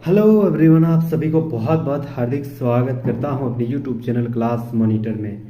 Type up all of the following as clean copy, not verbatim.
Hello everyone, आप सभी को बहुत बहुत हार्दिक स्वागत करता हूं अपने यूट्यूब चैनल क्लास मॉनिटर में।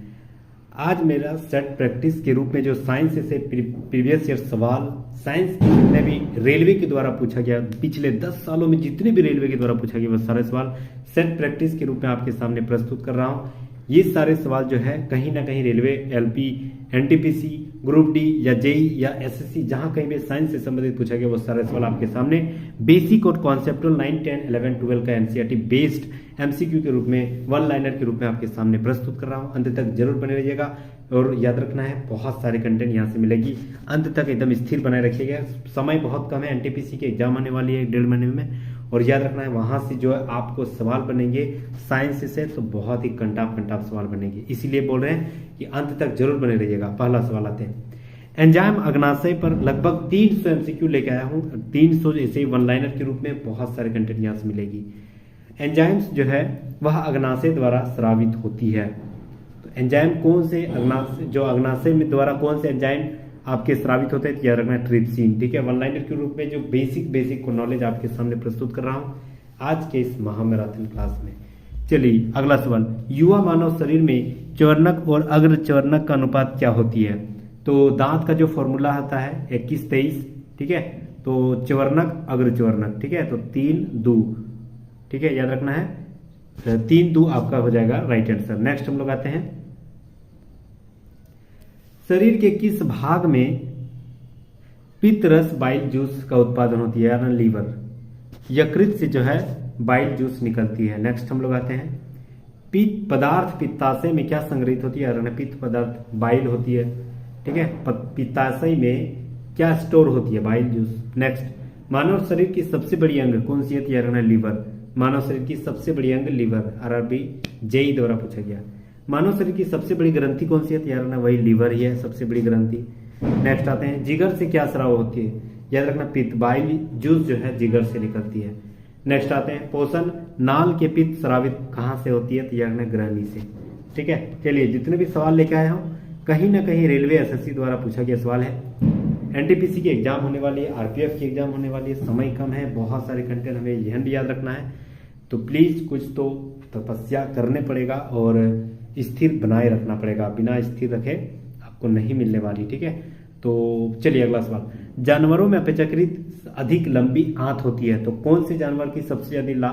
आज मेरा सेट प्रैक्टिस के रूप में जो साइंस से प्रीवियस ईयर सवाल साइंस के जितने भी रेलवे के द्वारा पूछा गया, पिछले 10 सालों में जितने भी रेलवे के द्वारा पूछा गया, वो सारे सवाल सेट प्रैक्टिस के रूप में आपके सामने प्रस्तुत कर रहा हूँ। ये सारे सवाल जो है कहीं ना कहीं railway, LP, NTPC, group D या जेई या एसएससी, जहां कहीं भी साइंस से संबंधित पूछा गया वो सारे सवाल आपके सामने बेसिक और कॉन्सेप्टुअल 9, 10, 11, 12 का एनसीईआरटी बेस्ड एमसीक्यू के रूप में, वन लाइनर के रूप में आपके सामने प्रस्तुत कर रहा हूं। अंत तक जरूर बने रहिएगा और याद रखना है बहुत सारे कंटेंट यहां से मिलेगी। अंत तक एकदम स्थिर बनाए रखिएगा। समय बहुत कम है, एनटीपीसी की एग्जाम आने वाली है 1.5 महीने में, और याद रखना है वहां से जो है आपको सवाल बनेंगे साइंस से तो बहुत ही कंटाप सवाल बनेंगे। इसीलिए बोल रहे हैं कि अंत तक जरूर बने रहिएगा। पहला सवाल आते हैं, एंजाइम अग्नाशय पर लगभग 300 एमसीक्यू लेके आया हूं। 300 ऐसे ही वन लाइनर के रूप में बहुत सारे कंटेंट यहां से मिलेगी। एंजाइम्स जो है वह अग्नाशय द्वारा स्रावित होती है। तो एंजाइम कौन से अग्नाशय में द्वारा कौन से एंजाइम आपके स्रावित होते हैं, याद रखना है ट्रिप्सिन। ठीक है, वन लाइनर के रूप में जो बेसिक को नॉलेज आपके सामने प्रस्तुत कर रहा हूं आज के इस महामैराथन क्लास में। चलिए अगला सवाल, युवा मानव शरीर में च्वर्णक और अग्र च्वर्णक का अनुपात क्या होती है? तो दांत का जो फॉर्मूला होता है 21-23, ठीक है। तो च्वर्णक अग्र च्वर्णक, ठीक है, तो 3-2, ठीक है, याद रखना है 3-2 आपका हो जाएगा राइट आंसर। नेक्स्ट हम लोग आते हैं, शरीर के किस भाग में पित्त रस बाइल जूस का उत्पादन होती है? यानी लीवर, यकृत से जो है बाइल जूस निकलती है। नेक्स्ट हम लोग आते हैं, पित्त पदार्थ पित्ताशय में क्या संग्रहित होती है? पित्त पदार्थ बाइल होती है, ठीक है। पित्ताशय में क्या स्टोर होती है? Bile juice. नेक्स्ट, मानव शरीर की सबसे बड़ी अंग कौन सी है? लीवर। मानव शरीर की सबसे बड़ी अंग लीवर, आरआरबी जेई द्वारा पूछा गया। मानव शरीर की सबसे बड़ी ग्रंथि कौन सी है? वही लीवर ही है सबसे बड़ी ग्रंथि। नेक्स्ट आते हैं, जिगर से क्या स्राव होती है? याद रखना पित्त, बाइल जूस जो है जिगर से निकलती है। नेक्स्ट आते हैं, पोषण नाल के पित्त स्रावित कहां से होती है? याद रखना ग्रहणी से, ठीक है। चलिए जितने भी सवाल लेके आए हूं कहीं ना कहीं रेलवे एसएससी द्वारा पूछा गया सवाल है। एनटीपीसी की एग्जाम होने वाली है, आरपीएफ की एग्जाम होने वाली है, समय कम है, बहुत सारे कंटेंट हमें यह भी याद रखना है। तो प्लीज कुछ तो तपस्या करने पड़ेगा और स्थिर बनाए रखना पड़ेगा। बिना स्थिर रखे आपको नहीं मिलने वाली, ठीक है। तो चलिए अगला सवाल, जानवरों में अपेक्षाकृत अधिक लंबी आंत होती है, तो कौन से जानवर की सबसे ज्यादा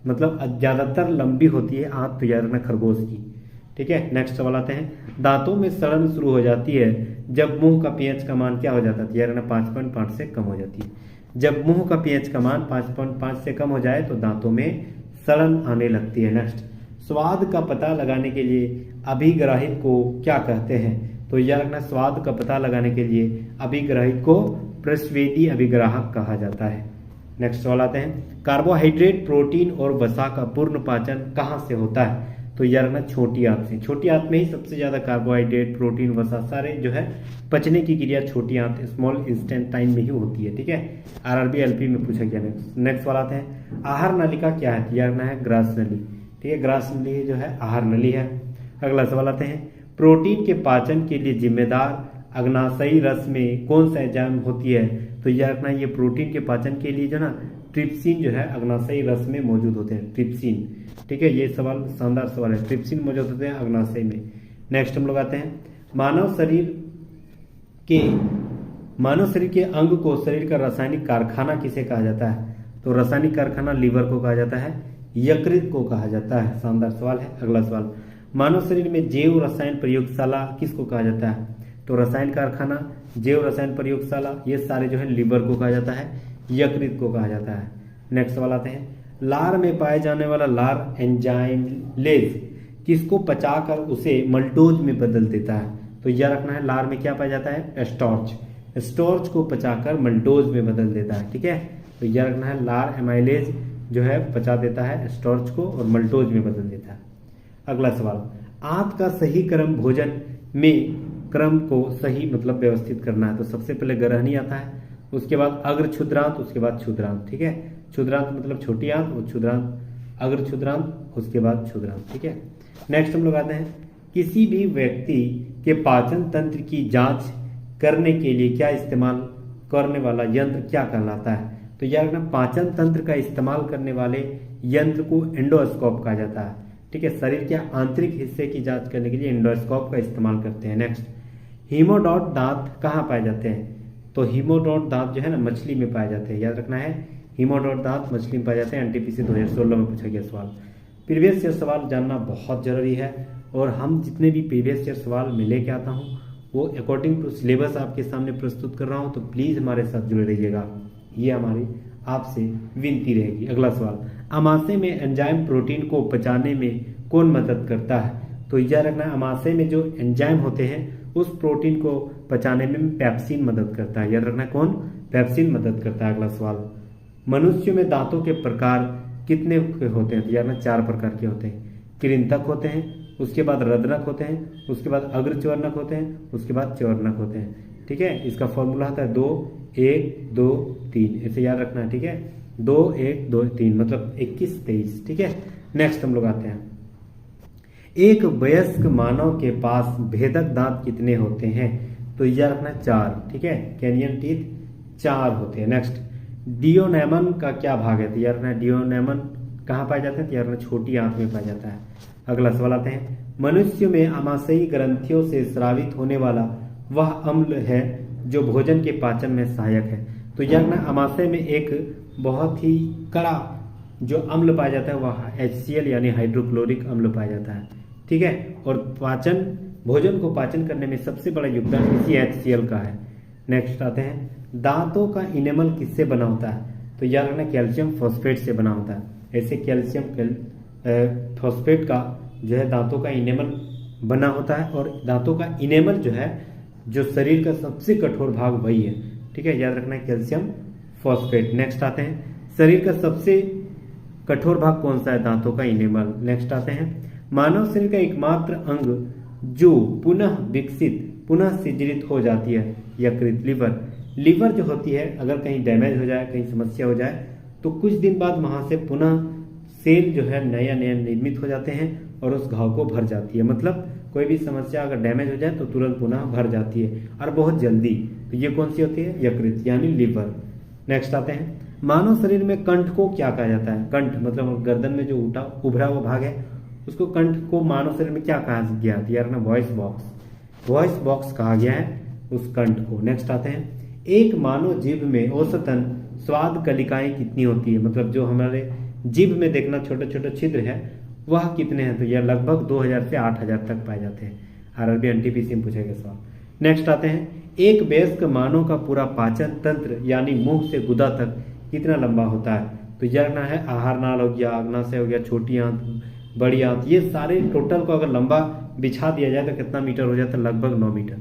मतलब ज्यादातर लंबी होती है आंत? तो याद रखना खरगोश की, ठीक है। नेक्स्ट सवाल आते हैं, दांतों में सड़न शुरू हो जाती है जब मुंह का पीएच का मान क्या हो जाता है? यार 5.5 से कम हो जाती है। जब मुंह का पीएच का मान 5.5 से कम हो जाए तो दांतों में सड़न आने लगती है। नेक्स्ट, स्वाद का पता लगाने के लिए अभिग्राहिक को क्या कहते हैं? तो याद रखना स्वाद का पता लगाने के लिए अभिग्राहिक को प्रस्वेदी अभिग्राहक कहा जाता है। नेक्स्ट सवाल आते हैं, कार्बोहाइड्रेट, प्रोटीन और वसा का पूर्ण पाचन कहाँ से होता है? तो यार ना छोटी आंत से। छोटी आंत में ही सबसे ज्यादा कार्बोहाइड्रेट, प्रोटीन, वसा सारे जो है पचने की क्रिया छोटी आंत स्मॉल इंटेस्टाइन में ही होती है, ठीक है। आरआरबी एलपी में पूछा गया। नेक्स्ट सवाल आते हैं, आहार नलिका क्या है? यार ना है ग्रास नली, ठीक है। ग्रास नली जो है आहार नली है। अगला सवाल आते हैं, प्रोटीन के पाचन के लिए जिम्मेदार अग्नाशयी रस में कौन सा एंजाइम होती है? तो याद रखना ये प्रोटीन के पाचन के लिए जो ना ट्रिप्सिन जो है अग्नाशयी रस में मौजूद होते हैं, ट्रिप्सिन, ठीक है। ये सवाल शानदार सवाल है, ट्रिप्सिन मौजूद होते हैं अग्नाशय में। नेक्स्ट हम लोग आते हैं, मानव शरीर के अंग को शरीर का रासायनिक कारखाना किसे कहा जाता है? तो रासायनिक कारखाना लीवर को कहा जाता है, यकृत को कहा जाता है। शानदार सवाल है। अगला सवाल, मानव शरीर में जैव रसायन प्रयोगशाला किसको कहा जाता है? तो रसायन कारखाना, जैव रसायन प्रयोगशाला, ये सारे जो है लीवर को कहा जाता है, यकृत को कहा जाता है। नेक्स्ट सवाल आते हैं, लार में पाए जाने वाला लार एंजाइमलेज किसको पचाकर उसे मल्टोज में बदल देता है? तो यह रखना है लार में क्या पाया जाता है? स्टार्च। स्टार्च को पचाकर मल्टोज में बदल देता है, ठीक है। तो यह रखना है लार एमाइलेज जो है पचा देता है स्टार्च को और मल्टोज में बदल देता है। अगला सवाल, आंत का सही क्रम भोजन में क्रम को सही मतलब व्यवस्थित करना है। तो सबसे पहले ग्रहणी आता है, उसके बाद अग्र क्षुद्रांत, उसके बाद क्षुद्रांत, ठीक है। क्षुद्रांत मतलब छोटी आंत और क्षुद्रांत, अग्र क्षुद्रांत, उसके बाद क्षुद्रांत, ठीक है। नेक्स्ट हम लोग आते हैं, किसी भी व्यक्ति के पाचन तंत्र की जांच करने के लिए क्या इस्तेमाल करने वाला यंत्र क्या कहलाता है? तो याद रखना पाचन तंत्र का इस्तेमाल करने वाले यंत्र को एंडोस्कोप कहा जाता है। ठीक है, शरीर के आंतरिक हिस्से की जांच करने के लिए एंडोस्कोप का इस्तेमाल करते हैं। नेक्स्ट, हीमोडॉट दांत कहाँ पाए जाते हैं? तो हीमोडॉट दांत जो है ना मछली में पाए जाते हैं। याद रखना है, हीमोडॉट दांत मछली में पाए जाते हैं। एनटीपीसी 2016 में पूछा गया सवाल। प्रीवियस ईयर सवाल जानना बहुत जरूरी है, और हम जितने भी प्रीवियस ईयर सवाल मैं लेके आता हूँ वो अकॉर्डिंग टू सिलेबस आपके सामने प्रस्तुत कर रहा हूँ, तो प्लीज हमारे साथ जुड़े रहिएगा, ये हमारी आपसे विनती रहेगी। अगला सवाल, अमाशय में एंजाइम प्रोटीन को पचाने में कौन मदद करता है? तो याद रखना, अमाशय में जो एंजाइम होते हैं उस प्रोटीन को पचाने में पेप्सिन मदद करता है। याद रखना, कौन? पेप्सिन मदद करता है। अगला सवाल, मनुष्य में दांतों के प्रकार कितने होते हैं? तो याद रखना 4 प्रकार के होते हैं। कृंतक होते हैं, उसके बाद रद्रक होते हैं, उसके बाद अग्रच्वर्णक होते हैं, उसके बाद च्वर्णक होते हैं। ठीक है, इसका फॉर्मूला होता है 2 1 2 3, ऐसे याद रखना है। ठीक है, 2 1 2 3 मतलब 21 23। ठीक है, नेक्स्ट हम लोग आते हैं, एक वयस्क मानव के पास भेदक दांत कितने होते हैं? तो याद रखना 4। ठीक है, कैनियन टीथ 4 होते हैं। नेक्स्ट, डियोनेमन का क्या भाग है? तो याद रखना, डियोनेमन कहाँ पाए जाते हैं? तो याद रखना छोटी आंत में पाया जाता है। अगला सवाल आते हैं, मनुष्य में आमाशयी ग्रंथियों से स्रावित होने वाला वह अम्ल है जो भोजन के पाचन में सहायक है। तो याद रखना, आमाशय में एक बहुत ही कड़ा जो अम्ल पाया जाता है वह HCl यानी हाइड्रोक्लोरिक अम्ल पाया जाता है। ठीक है, और भोजन को पाचन करने में सबसे बड़ा योगदान इसी HCl का है। नेक्स्ट आते हैं, दांतों का इनेमल किससे बना होता है? तो याद रखना, कैल्शियम फॉस्फेट से बना होता है। ऐसे कैल्शियम फॉस्फेट का जो है दांतों का इनेमल बना होता है, और दांतों का इनेमल जो है जो शरीर का सबसे कठोर भाग वही है। ठीक है, याद रखना, कैल्शियम फॉस्फेट। नेक्स्ट आते हैं, शरीर का सबसे कठोर भाग कौन सा है? दांतों का इनेमल। नेक्स्ट आते हैं, मानव शरीर का एकमात्र अंग जो पुनः विकसित पुनः सृजित हो जाती है यकृत, लीवर जो होती है अगर कहीं डैमेज हो जाए, कहीं समस्या हो जाए, तो कुछ दिन बाद वहां से पुनः सेल जो है नया निर्मित हो जाते हैं और उस घाव को भर जाती है। मतलब कोई भी समस्या अगर डैमेज हो जाए तो तुरंत पुनः भर जाती है और बहुत जल्दी। तो ये कौन सी होती है? यकृत यानी लीवर। नेक्स्ट आते हैं, मानव शरीर में कंठ को क्या कहा जाता है? कंठ मतलब गर्दन में जो उभरा हुआ भाग है उसको कंठ को मानव शरीर में क्या कहा गया? यार ना, वॉइस बॉक्स कहा गया है उस कंठ को। नेक्स्ट आते हैं, एक मानव जीभ में औसतन स्वाद कलिकाएं कितनी होती है? मतलब जो हमारे जीभ में देखना छोटे छोटे छिद्र है वह कितने हैं? तो यह लगभग 2000 से 8000 तक पाए जाते हैं। आरआरबी एनटीपीसी में पूछा गया सवाल। नेक्स्ट आते हैं, एक वयस्क मानव का पूरा पाचन तंत्र यानी मुंह से गुदा तक कितना लंबा होता है? तो यह ना है आहार नाल हो गया, अग्नाशय हो गया, छोटी आंत, बड़ी आंत, ये सारे टोटल को अगर लंबा बिछा दिया जाए तो कितना मीटर हो जाता है? लगभग 9 मीटर।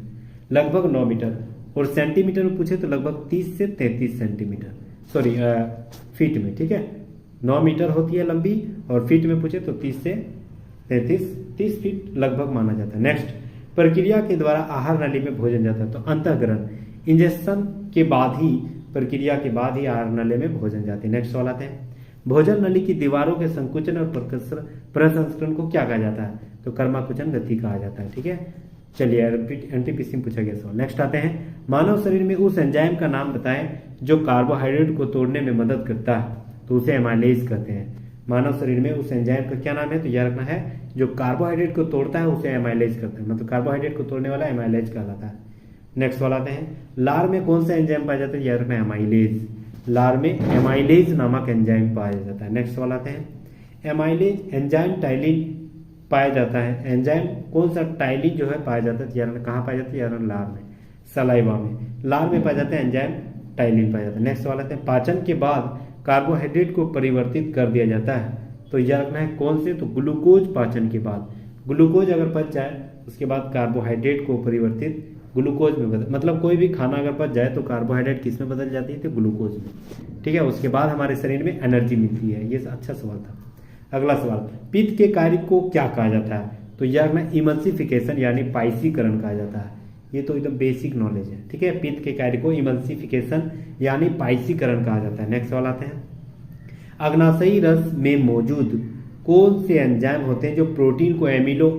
लगभग 9 मीटर। और सेंटीमीटर में पूछे तो लगभग 30 से 33 सेंटीमीटर, सॉरी फीट में। ठीक है, 9 मीटर होती है लंबी, और फीट में पूछे तो 30 से 30 फीट लगभग माना जाता है। नेक्स्ट, प्रक्रिया के द्वारा आहार नाली में भोजन जाता है। तो अंतःग्रहण, इंजेक्शन के बाद ही, प्रक्रिया के बाद ही आहार नाली में भोजन जाते हैं। नेक्स्ट सवाल आते हैं, भोजन नली की दीवारों के संकुचन और प्रसंस्करण को क्या कहा जाता है? तो कर्माकुचन गति कहा जाता है। ठीक है, चलिए एनटीपीसी में पूछा गया सवाल। नेक्स्ट आते हैं, मानव शरीर में उस एंजाइम का नाम बताएं जो कार्बोहाइड्रेट को तोड़ने में मदद करता है। तो उसे एमाइलेज कहते हैं। मानव शरीर में उस एंजाइम का क्या नाम है? तो यह रखना है, जो कार्बोहाइड्रेट को तोड़ता है उसे एमाइलेज करते हैं। मतलब कार्बोहाइड्रेट को तोड़ने वाला एमाइलेज कहलाता है। नेक्स्ट वाला आते हैं, लार में कौन सा एंजाइम पाया जाता है? यह रखना है एमाइलेज। लार में एमाइलेज नामक एंजाइम पाया जाता है। नेक्स्ट वाला आते हैं, एमाइलेज एंजाइम टाइलिन पाया जाता है। एंजाइम कौन सा? टाइलिन जो है पाया जाता है यार कहाँ पाया जाता है? यार लार में, सलाइवा में, लार में पाया जाता है एंजाइम टाइलिन पाया जाता है। नेक्स्ट वाला आते हैं, पाचन के बाद कार्बोहाइड्रेट को परिवर्तित कर दिया जाता है। तो यह रखना है कौन से? तो ग्लूकोज पाचन के बाद, ग्लूकोज अगर पच जाए उसके बाद कार्बोहाइड्रेट को परिवर्तित ग्लूकोज में बदल, मतलब कोई भी खाना अगर पच जाए तो कार्बोहाइड्रेट किस में बदल जाती है? तो ग्लूकोज में। ठीक है, उसके बाद हमारे शरीर में एनर्जी मिलती है। ये अच्छा सवाल था। अगला सवाल, पित्त के कार्य को क्या कहा जाता है? तो यह रखना इमल्सिफिकेशन यानी पाइसीकरण कहा जाता है। ये तो एकदम बेसिक नॉलेज है। ठीक है, पित्त के कार्य को इमल्सिफिकेशन यानी पाइसीकरण कहा जाता है। नेक्स्ट सवाल आते हैं, अग्नाशयी रस में मौजूद कौन से एंजाइम होते हैं जो प्रोटीन को एमिनो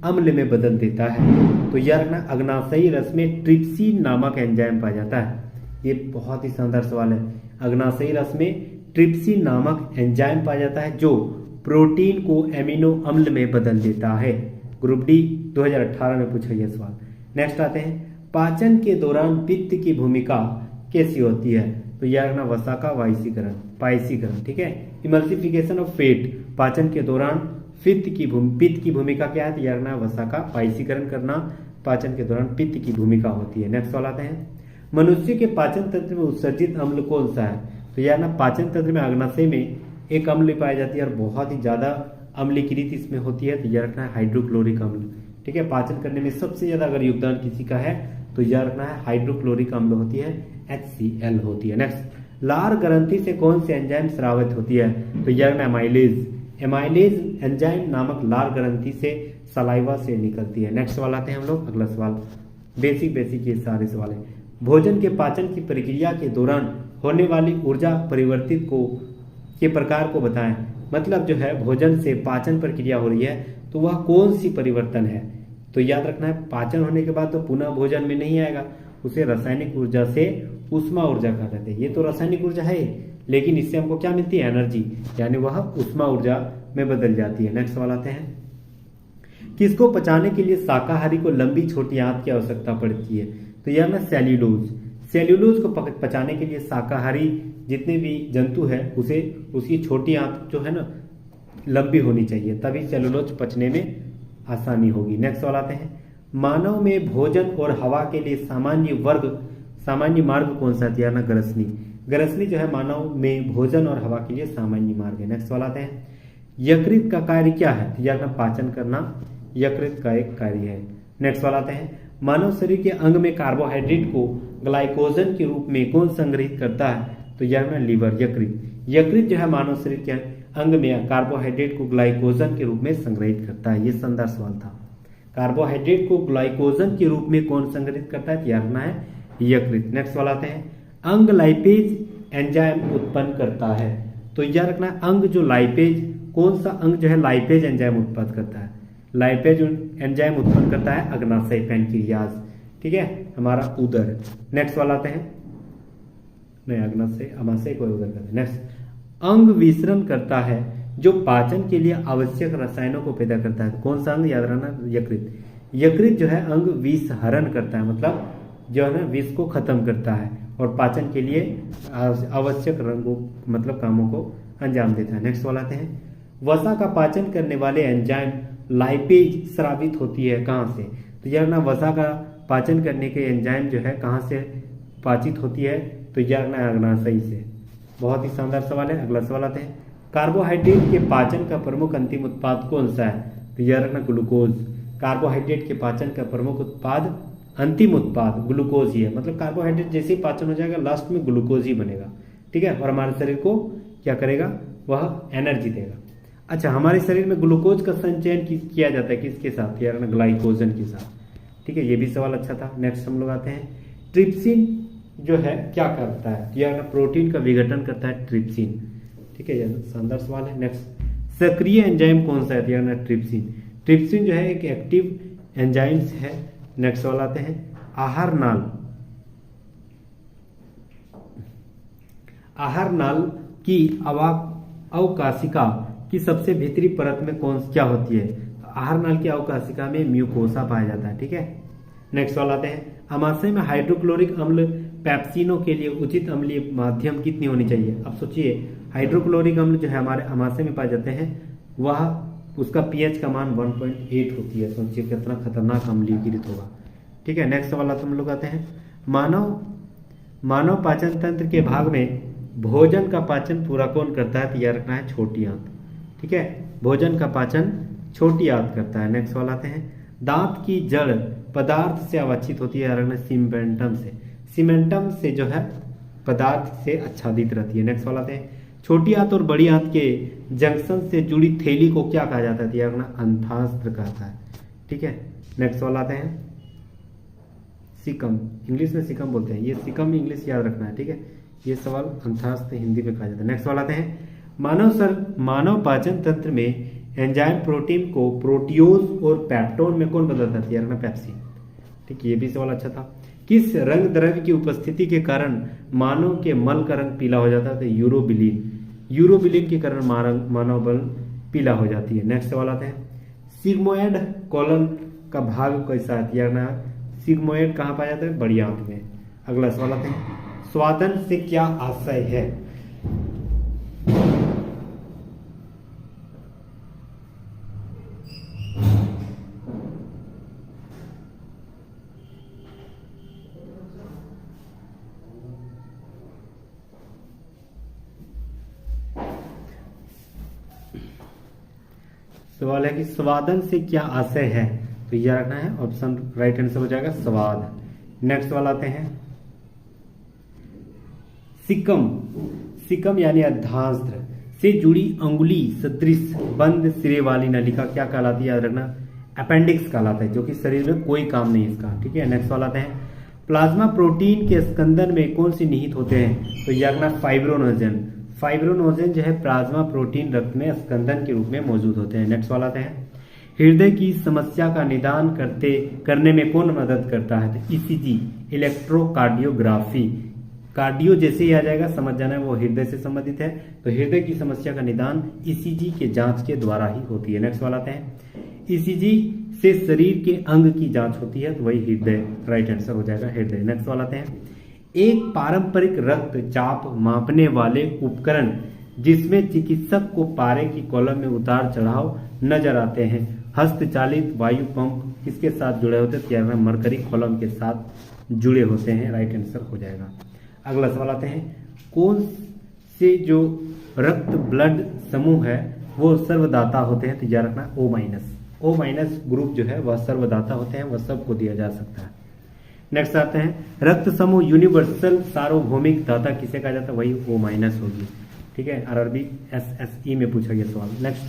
अम्ल में बदल देता है? तो यह रखना, अग्नाशयी रस में ट्रिप्सिन नामक एंजाइम पाया जाता है। ये बहुत ही शानदार सवाल है। अग्नाशयी रस में ट्रिप्सिन नामक एंजाइम पाया जाता है जो प्रोटीन को एमिनो अम्ल में बदल देता है। ग्रुप डी 2018 में पूछा यह सवाल। नेक्स्ट आते हैं, पाचन के दौरान पित्त की भूमिका कैसी होती है? तो यह रखना वसा का पायसीकरण, ठीक है। इमल्सिफिकेशन ऑफ फैट, पाचन के दौरान पित्त की भूमिका क्या है? तो यह रखना वसा का पायसीकरण करना पाचन के दौरान पित्त की भूमिका होती है। नेक्स्ट सवाल आते हैं, मनुष्य के पाचन तंत्र में उत्सर्जित अम्ल कौन सा है? तो यह ना पाचन तंत्र में अग्नाशय में एक अम्ल पाई जाती है और बहुत ही ज्यादा अम्लीकृत इसमें होती है, तो यह रखना है हाइड्रोक्लोरिक अम्ल, ठीक है। पाचन करने में सबसे ज्यादा अगर योगदान किसी का है तो यह रखना है हाइड्रोक्लोरिक अम्ल होती है, HCl होती है। नेक्स्ट, लार ग्रंथि से कौन सी एंजाइम स्रावित होती है? तो यह रखना एमाइलेज एंजाइम नामक लार ग्रंथि से सलाइवा से निकलती है। नेक्स्ट सवाल आते हैं हम लोग, अगला सवाल बेसिक ये सारे सवाल है। भोजन के पाचन की प्रक्रिया के दौरान होने वाली ऊर्जा परिवर्तित के प्रकार को बताएं। मतलब जो है भोजन से पाचन प्रक्रिया हो रही है तो वह कौन सी परिवर्तन है? तो याद रखना है पाचन होने के बाद तो पुनः भोजन में नहीं आएगा, उसे रासायनिक ऊर्जा से ऊष्मा ऊर्जा कहा जाता है। ये तो रासायनिक ऊर्जा है लेकिन इससे हमको क्या मिलती है? एनर्जी, यानी वह ऊष्मा ऊर्जा में बदल जाती है। नेक्स्ट सवाल आते हैं, किसको पचाने के लिए शाकाहारी को लंबी छोटी आंत की आवश्यकता पड़ती है? तो यह ना सेल्यूलोज को पचाने के लिए शाकाहारी जितने भी जंतु है उसे उसकी छोटी आंत जो है ना लंबी होनी चाहिए, तभी सेल्यूलोज पचने में आसानी होगी। नेक्स्ट सवाल आते हैं, मानव में भोजन और हवा के लिए सामान्य मार्ग कौन सा है? ना ग्रसनी जो है मानव में भोजन और हवा के लिए सामान्य मार्ग है। नेक्स्ट सवाल आते हैं, यकृत का कार्य क्या है? यह पाचन करना यकृत का एक कार्य है। नेक्स्ट सवाल आते हैं, मानव शरीर के अंग में कार्बोहाइड्रेट को ग्लाइकोजन के रूप में कौन संग्रहित करता है? तो यह ना लीवर, यकृत जो है मानव शरीर के अंग में कार्बोहाइड्रेट को ग्लाइकोजन के रूप में संग्रहित करता है। ये शानदार सवाल था। कार्बोहाइड्रेट को ग्लाइकोजन के रूप में कौन संग्रहित करता है? याद रखना है यकृत। नेक्स्ट सवाल आते हैं, अंग लाइपेज एंजाइम उत्पन्न करता है। तो याद रखना है अंग जो लाइपेज, कौन सा अंग जो है लाइपेज एंजाइम उत्पन्न करता है? लाइपेज एंजाइम उत्पन्न करता है अग्नाशय, पैनक्रियाज, ठीक है, हमारा उदर। नेक्स्ट सवाल आते हैं, नहीं अग्नाशय अमाशय को उदर करते हैं। नेक्स्ट, अंग विसरण करता है जो पाचन के लिए आवश्यक रसायनों को पैदा करता है। कौन सा अंग? याद रखना यकृत जो है अंग विषहरण करता है, मतलब जो है ना विष को खत्म करता है और पाचन के लिए आवश्यक रंगों मतलब कामों को अंजाम देता है। नेक्स्ट सवाल आते हैं, वसा का पाचन करने वाले एंजाइम लाइपेज स्रावित होती है कहाँ से? तो यह ना वसा का पाचन करने के एंजाइम जो है कहाँ से पाचित होती है? तो यह ना अग्नाशय से। बहुत ही शानदार सवाल है। अगला सवाल आते हैं, कार्बोहाइड्रेट के पाचन का प्रमुख अंतिम उत्पाद कौन सा है? तो यह रखना ग्लूकोज। कार्बोहाइड्रेट के पाचन का प्रमुख उत्पाद अंतिम उत्पाद ग्लूकोज ही है, मतलब कार्बोहाइड्रेट जैसे ही पाचन हो जाएगा लास्ट में ग्लूकोज ही बनेगा, ठीक है, और हमारे शरीर को क्या करेगा? वह एनर्जी देगा। अच्छा, हमारे शरीर में ग्लूकोज का संचयन किया जाता है किसके साथ? यार ना ग्लाइकोजन के साथ, ठीक है, ये भी सवाल अच्छा था। नेक्स्ट हम लोग आते हैं, ट्रिप्सिन जो है क्या करता है? यार ना प्रोटीन का विघटन करता है ट्रिप्सिन, ठीक है, शानदार सवाल है। नेक्स्ट, सक्रिय एंजाइम कौन सा है? यार ना ट्रिप्सिन जो है एक एक्टिव एंजाइम है। नेक्स्ट सवाल आते हैं, आहार नाल की अवकाशिका की सबसे भीतरी परत में क्या होती है? आहार नाल की अवकाशिका में म्यूकोसा पाया जाता है, ठीक है। नेक्स्ट सवाल आते हैं, अमाशय में हाइड्रोक्लोरिक अम्ल पेप्सिनो के लिए उचित अम्लीय माध्यम कितनी होनी चाहिए? अब सोचिए, हाइड्रोक्लोरिक अम्ल जो है हमारे अमाशय में पाए जाते हैं वह उसका पीएच का मान 1.8 होती है। सोचिए कितना खतरनाक अम्लीकृत होगा, ठीक है। नेक्स्ट सवाल हम लोग आते हैं, मानव पाचन तंत्र के भाग में भोजन का पाचन पूरा कौन करता है? तो यह रखना है छोटी आंत, ठीक है, भोजन का पाचन छोटी आंत करता है। नेक्स्ट सवाल आते हैं, दांत की जड़ पदार्थ से अवच्छित होती है, रखना सीमेंटम से जो है पदार्थ से आच्छादित रहती है। नेक्स्ट सवाल आते हैं, छोटी आंत और बड़ी आंत के जंक्शन से जुड़ी थैली को क्या कहा जाता है? रखना अंथास्त्र कहता है, ठीक है। नेक्स्ट सवाल आते हैं, सिकम, इंग्लिश में सिकम बोलते हैं, ये सिकम इंग्लिश याद रखना है, ठीक है, ये सवाल अंथास्त्र हिंदी में कहा जाता है। नेक्स्ट सवाल आते हैं, मानव पाचन तंत्र में एंजाइम प्रोटीन को प्रोटियोज और पेप्टोन में कौन बदलता है? रखना पेप्सिन, ठीक है, ये भी सवाल अच्छा था। किस रंग द्रव्य की उपस्थिति के कारण मानव के मल का रंग पीला हो जाता है? तो यूरोबिलिन। यूरोबिलिन के कारण मानव बल पीला हो जाती है। नेक्स्ट सवाल आते हैं, सिग्मोइड कॉलम का भाग कैसा है? सिग्मोइड कहाँ पाया जाता है? बड़ी आंत में। अगला सवाल आते हैं, स्वादन से क्या आशय है? सवाल है कि स्वादन से क्या आशय है? तो यह रखना है, ऑप्शन राइट आंसर हो जाएगा स्वाद। नेक्स्ट सवाल आते हैं, सिकम। सिकम यानी अर्धांत्र से जुड़ी अंगुली सदृश बंद सिरे वाली नलिका क्या कहलाती है? याद रखना, अपेंडिक्स कहलाता है, जो कि शरीर में कोई काम नहीं इसका। ठीक है, नेक्स्ट सवाल आते हैं, प्लाज्मा प्रोटीन के स्कंदन में कौन सी निहित होते हैं? तो याद रखना फाइब्रोनोजन। फाइब्रोनोजन जो है प्लाज्मा प्रोटीन रक्त में स्कंदन के रूप में मौजूद होते हैं। नेक्स्ट सवाल आते हैं, हृदय की समस्या का निदान करने में कौन मदद करता है? तो ईसीजी, इलेक्ट्रोकार्डियोग्राफी। कार्डियो जैसे ही आ जाएगा समझ जाना है वो हृदय से संबंधित है, तो हृदय की समस्या का निदान ईसीजी के जांच के द्वारा ही होती है। नेक्स्ट सवाल आते हैं, ईसीजी से शरीर के अंग की जांच होती है, तो वही हृदय, राइट आंसर हो जाएगा हृदय। नेक्स्ट सवाल आते हैं, एक पारंपरिक रक्तचाप मापने वाले उपकरण जिसमें चिकित्सक को पारे की कॉलम में उतार चढ़ाव नजर आते हैं, हस्तचालित वायु पंप किसके साथ जुड़े होते हैं? मरकरी कॉलम के साथ जुड़े होते हैं, राइट आंसर हो जाएगा। अगला सवाल आते हैं, कौन से जो रक्त ब्लड समूह है वो सर्वदाता होते हैं? तो याद रखना O minus. O minus group जो है वह सर्वदाता होते हैं, वह सबको दिया जा सकता है। नेक्स्ट आते हैं, रक्त समूह यूनिवर्सल सार्वभौमिक दाता किसे कहा जाता है? वही ओ माइनस होगी। ठीक है, आरआरबी एसएसई में पूछा गया सवाल। नेक्स्ट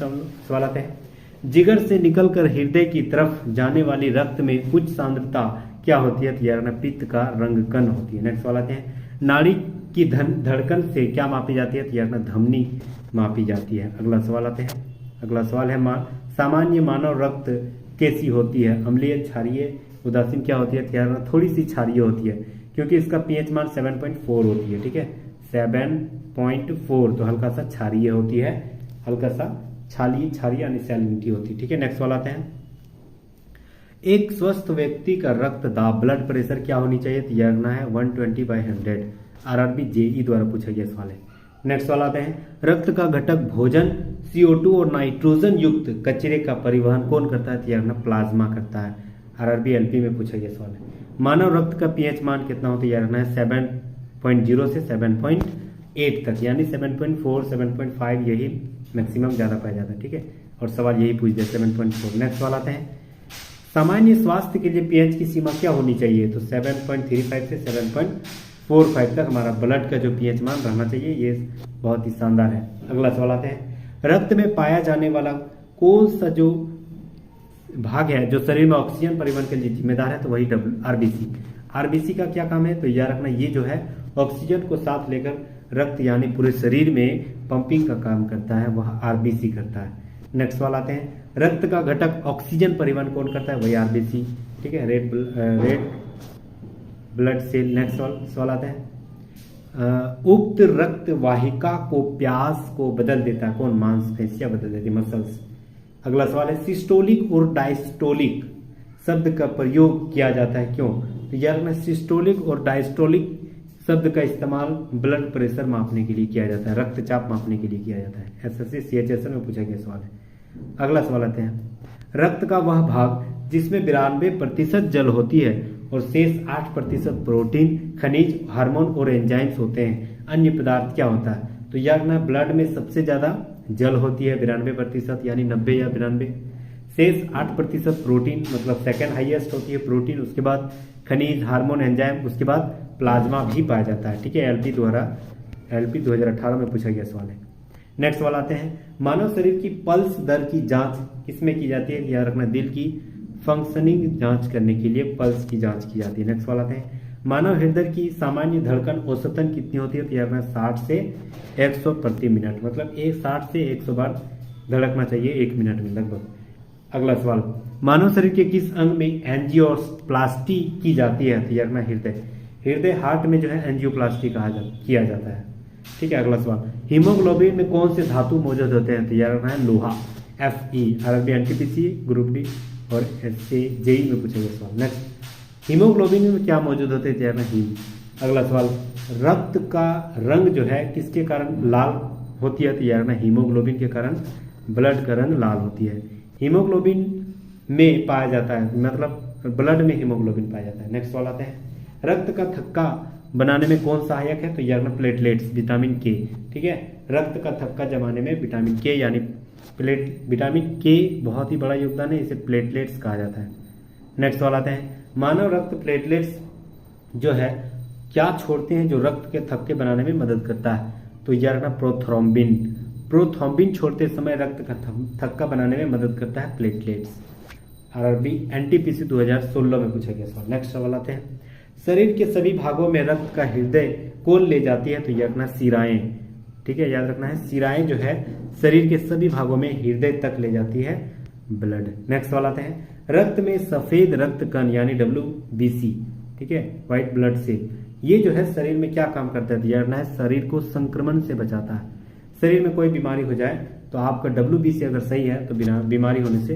सवाल आते हैं, जिगर से निकलकर हृदय की तरफ जाने वाली रक्त में उच्च सांद्रता क्या होती है? तो यार ना पित्त का रंगकण होती है। नेक्स्ट सवाल आते हैं, नाड़ी की धड़कन से क्या मापी जाती है? तो यार ना धमनी मापी जाती है। अगला सवाल आते हैं, अगला सवाल है, सामान्य मानव रक्त कैसी होती है? अम्लीय, क्षारीय, उदासीन क्या होती है? तो यार ना थोड़ी सी क्षारीय होती है, क्योंकि इसका पीएच मान 7.4 होती है। ठीक है, 7.4, तो हल्का सा क्षारीय होती है, हल्का सा क्षारीय यानी सैलिनिटी होती है। ठीक है, नेक्स्ट सवाल आते हैं, एक स्वस्थ व्यक्ति का रक्त दाब, ब्लड प्रेशर क्या होनी चाहिए? तो यह है 120/100। आरआरबी जेई द्वारा पूछा गया सवाल है। नेक्स्ट सवाल आते हैं, रक्त का घटक भोजन, CO2 और नाइट्रोजन युक्त कचरे का परिवहन कौन करता है? तो यह प्लाज्मा करता है। आरआरबी एलपी में पूछा गया सवाल है। मानव रक्त का पीएच मान कितना होता है? यह है 7.0 से 7.8 तक, यानी 7.4, 7.5 यही मैक्सिमम ज्यादा पाया जाता है। ठीक है, और सवाल यही पूछ दिया 7.4। नेक्स्ट सवाल आते हैं, सामान्य स्वास्थ्य के लिए पीएच की सीमा क्या होनी चाहिए? तो 7.35 से 7.45 तक हमारा ब्लड का जो पीएच मान रहना चाहिए, ये बहुत ही शानदार है। अगला सवाल आते हैं, रक्त में पाया जाने वाला कौन सा जो भाग है जो शरीर में ऑक्सीजन परिवहन के लिए जिम्मेदार है? तो वही आरबीसी। आरबीसी का क्या काम है? तो याद रखना, ये जो है ऑक्सीजन को साथ लेकर रक्त यानी पूरे शरीर में पंपिंग का काम करता है, वह आरबीसी करता है। नेक्स्ट सवाल आते हैं, रक्त का घटक ऑक्सीजन परिवहन कौन करता है? वही आरबीसी। ठीक है, रेड ब्लड सेल। नेक्स्ट सवाल आते हैं, उक्त रक्त वाहिका को प्यास को बदल देता है कौन? मांसपेशियां बदल देती है, मसल्स। अगला सवाल है, सिस्टोलिक और डायस्टोलिक शब्द का प्रयोग किया जाता है क्यों? तो यार में सिस्टोलिक और डायस्टोलिक शब्द का इस्तेमाल ब्लड प्रेशर मापने के लिए किया जाता है, रक्तचाप मापने के लिए किया जाता है। एसएससी सीएचएसएल में पूछा गया सवाल है। अगला सवाल आते हैं, रक्त का वह भाग जिसमें 92% जल होती है और शेष 8% प्रोटीन, खनिज, हार्मोन और एंजाइम्स होते हैं, अन्य पदार्थ क्या होता है? तो यार ना ब्लड में सबसे ज्यादा जल होती है 92%, यानी 90 या 92। शेष 8% प्रोटीन, मतलब सेकेंड हाईएस्ट होती है प्रोटीन, उसके बाद खनिज, हार्मोन, एंजाइम, उसके बाद प्लाज्मा भी पाया जाता है। ठीक है, एलपी 2018 में पूछा गया सवाल है। नेक्स्ट सवाल आते हैं, मानव शरीर की पल्स दर की जांच किसमें की जाती है? याद रखना, दिल की फंक्शनिंग जांच करने के लिए पल्स की जांच की जाती है। नेक्स्ट सवाल आते हैं, मानव हृदय की सामान्य धड़कन औसतन कितनी होती है? तो याद रखना 60 से 100 प्रति मिनट, मतलब 60 से 100 बार धड़कना चाहिए 1 मिनट में लगभग। अगला सवाल, मानव शरीर के किस अंग में एंजियोप्लास्टी की जाती है? तो यार ना हृदय हार्ट में जो है एंजियोप्लास्टी किया जाता है। ठीक है, अगला सवाल, हीमोग्लोबिन में कौन से धातु मौजूद होते हैं? तो यार ना है लोहा, Fe। RRB NTPC group D और एसए जेई में पूछा गया सवाल। नेक्स्ट, हीमोग्लोबिन में क्या मौजूद होते हैं? तो यार ना हीम। अगला सवाल, रक्त का रंग जो है किसके कारण लाल होती है? तो यार ना हीमोग्लोबिन के कारण ब्लड का रंग लाल होती है। हीमोग्लोबिन में पाया जाता है, मतलब ब्लड में हीमोग्लोबिन पाया जाता है। नेक्स्ट सवाल आते हैं, रक्त का थक्का बनाने में कौन सहायक है? तो यार ना प्लेटलेट्स, विटामिन के। ठीक है, रक्त का थक्का जमाने में विटामिन के यानी विटामिन के बहुत ही बड़ा योगदान है, इसे प्लेटलेट्स कहा जाता है। नेक्स्ट सवाल आते हैं, मानव रक्त प्लेटलेट्स जो है क्या छोड़ते हैं जो रक्त के थक्के बनाने में मदद करता है? तो यार ना प्रोथ्रोम्बिन छोड़ते समय रक्त का थक्का बनाने में मदद करता है प्लेटलेट्स। आरबी एनटीपीसी 2016 में पूछा गया सवाल। नेक्स्ट सवाल आते हैं, शरीर के सभी भागों में रक्त का हृदय कौन ले जाती है? तो याद रखना शिराएं। ठीक है, याद रखना है शिराएं जो है शरीर के सभी भागों में हृदय तक ले जाती है ब्लड। नेक्स्ट सवाल आते हैं, रक्त में सफेद रक्त कण यानी WBC, ठीक है, व्हाइट ब्लड सेल, ये जो है शरीर में क्या काम करता है? याद रखना है शरीर को संक्रमण से बचाता है। शरीर में कोई बीमारी हो जाए तो आपका WBC अगर सही है तो बिना बीमारी होने से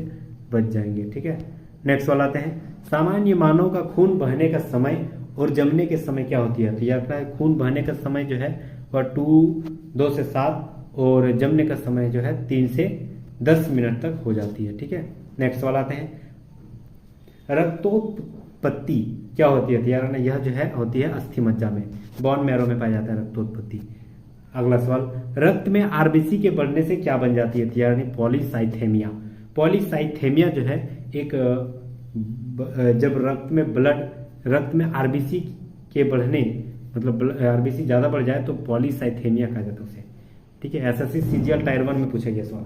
बच जाएंगे। ठीक है, नेक्स्ट सवाल आते हैं, सामान्य मानव का खून बहने का समय और जमने के समय क्या होती है? तो याद रखना है खून बहने का समय जो है वह 2 से 7 और जमने का समय जो है 3 से 10 मिनट तक हो जाती है। ठीक है, नेक्स्ट सवाल आते हैं, रक्तोत्पत्ति क्या होती है? तो यार यह जो है होती है अस्थि मज्जा में, बोन मैरो में पाया जाता है रक्तोत्पत्ति। अगला सवाल, रक्त में आरबीसी के बढ़ने से क्या बन जाती है? तो यार पॉलीसाइथेमिया। पॉलीसाइथेमिया जो है एक जब रक्त में आरबीसी के बढ़ने मतलब आरबीसी ज्यादा बढ़ जाए तो पॉलीसाइथेमिया कहा जाता है उसे। ठीक है, एसएससी सीजीएल टायर 1 में पूछा गया सवाल।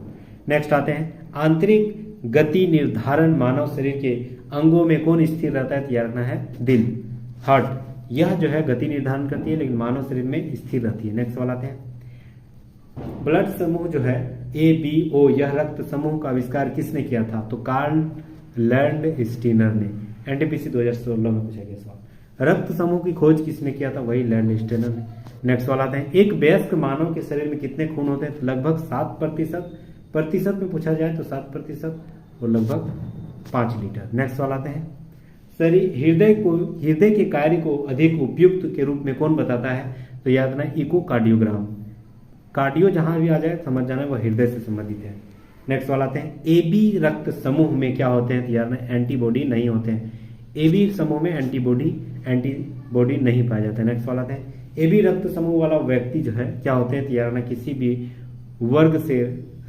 नेक्स्ट आते हैं, आंतरिक गति निर्धारण मानव शरीर के अंगों में कौन स्थिर रहता है? तो याद रखना है दिल, हार्ट, यह जो है गति निर्धारण करती है लेकिन मानव शरीर में स्थिर रहती है। नेक्स्ट सवाल आते हैं, ब्लड समूह जो है ABO, यह रक्त समूह का आविष्कार किसने किया था? तो कार्ल लैंडस्टीनर ने। एनटीपीसी 2016 में पूछा गया सवाल। रक्त समूह की खोज किसने किया था? वही लैंडस्टीनर ने। नेक्स्ट सवाल आते हैं, एक वयस्क मानव के शरीर में कितने खून होते हैं? तो लगभग 7% में पूछा जाए तो 7% और लगभग 5 लीटर। नेक्स्ट सवाल आते हैं, हृदय के कार्य को अधिक उपयुक्त के रूप में कौन बताता है? तो याद रखना इकोकार्डियोग्राम। कार्डियो जहां भी आ जाए समझ जाना वह हृदय से संबंधित है। नेक्स्ट सवाल आते हैं, AB रक्त समूह में क्या होते हैं? तो याद रखना एंटीबॉडी नहीं होते हैं। AB समूह में एंटीबॉडी नहीं पाया जाता है। नेक्स्ट सवाल आते हैं, AB रक्त समूह वाला व्यक्ति जो है क्या होते हैं? तो याद रखना किसी भी वर्ग से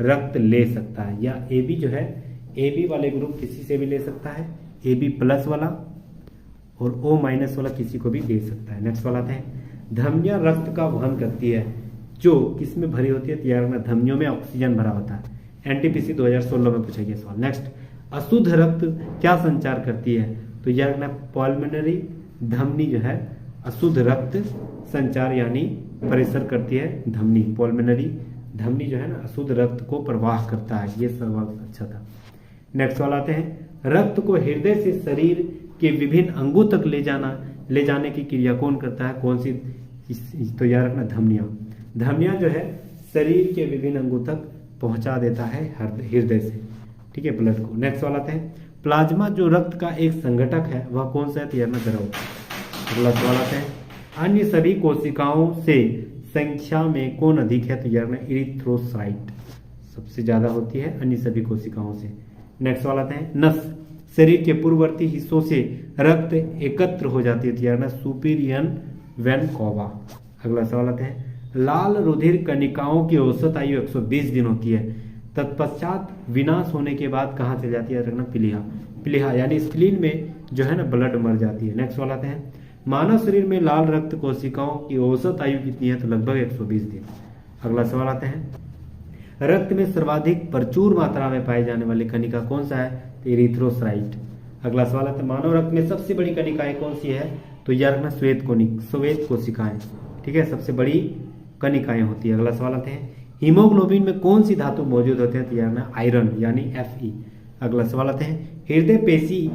रक्त ले सकता है, या AB जो है AB वाले ग्रुप किसी से भी ले सकता है, AB+ वाला और O- वाला किसी को भी दे सकता है। नेक्स्ट सवाल आते हैं, धमनियां रक्त का वहन करती है जो किसमें भरी होती है? तो यार धमनियों में ऑक्सीजन भरा होता है। एनटीपीसी 2016 में पूछा गया सवाल। नेक्स्ट, अशुद्ध रक्त क्या संचार करती है? तो यार पल्मोनरी धमनी जो है अशुद्ध रक्त संचार यानी प्रेशर करती है धमनी, पल्मोनरी धमनी जो है ना अशुद्ध रक्त को प्रवाह करता है। ये सवाल अच्छा था। नेक्स्ट सवाल आते हैं, रक्त को हृदय से शरीर के विभिन्न अंगों तक ले जाने की क्रिया कौन करता है? कौन सी? तो याद रखना धमनियां जो है शरीर के विभिन्न अंगों तक पहुंचा देता है हृदय से। ठीक है, ब्लड को। नेक्स्ट सवाल आते हैं, प्लाज्मा जो रक्त का एक संघटक है वह कौन सा है? तो यार द्रव। अगला सवाल आते हैं, अन्य सभी कोशिकाओं से संख्या में कौन अधिक है? तो यार इरिथ्रोसाइट सबसे ज्यादा होती है अन्य सभी कोशिकाओं से। नेक्स्ट सवाल आते हैं, नस शरीर के पूर्ववर्ती हिस्सों से रक्त एकत्र हो जाती है। तो यार सुपीरियन वेन कोवा। अगला सवाल आते हैं, लाल रुधिर कणिकाओं की औसत आयु 120 दिन होती है, तत्पश्चात विनाश होने के बाद कहाँ चली जाती है? रखना प्लीहा यानी स्प्लीन में जो है ना ब्लड मर जाती है। नेक्स्ट सवाल आते हैं, मानव शरीर में लाल रक्त कोशिकाओं की औसत आयु कितनी है? तो लगभग 120 दिन। अगला सवाल आते हैं, रक्त में सर्वाधिक प्रचुर मात्रा में पाई जाने वाली कणिका कौन सा है? तो इरिथ्रोसाइट। अगला सवाल आता है, मानव रक्त में सबसे बड़ी कणिकाएं कौन सी है? तो यार रखना श्वेत कोशिकाएं। ठीक है, सबसे बड़ी कणिकाएं होती है। अगला सवाल आते हैं, हीमोग्लोबिन में कौन सी धातु मौजूद होते हैं? तो यार आयरन यानी Fe। अगला सवाल आते हैं, हृदय पेशी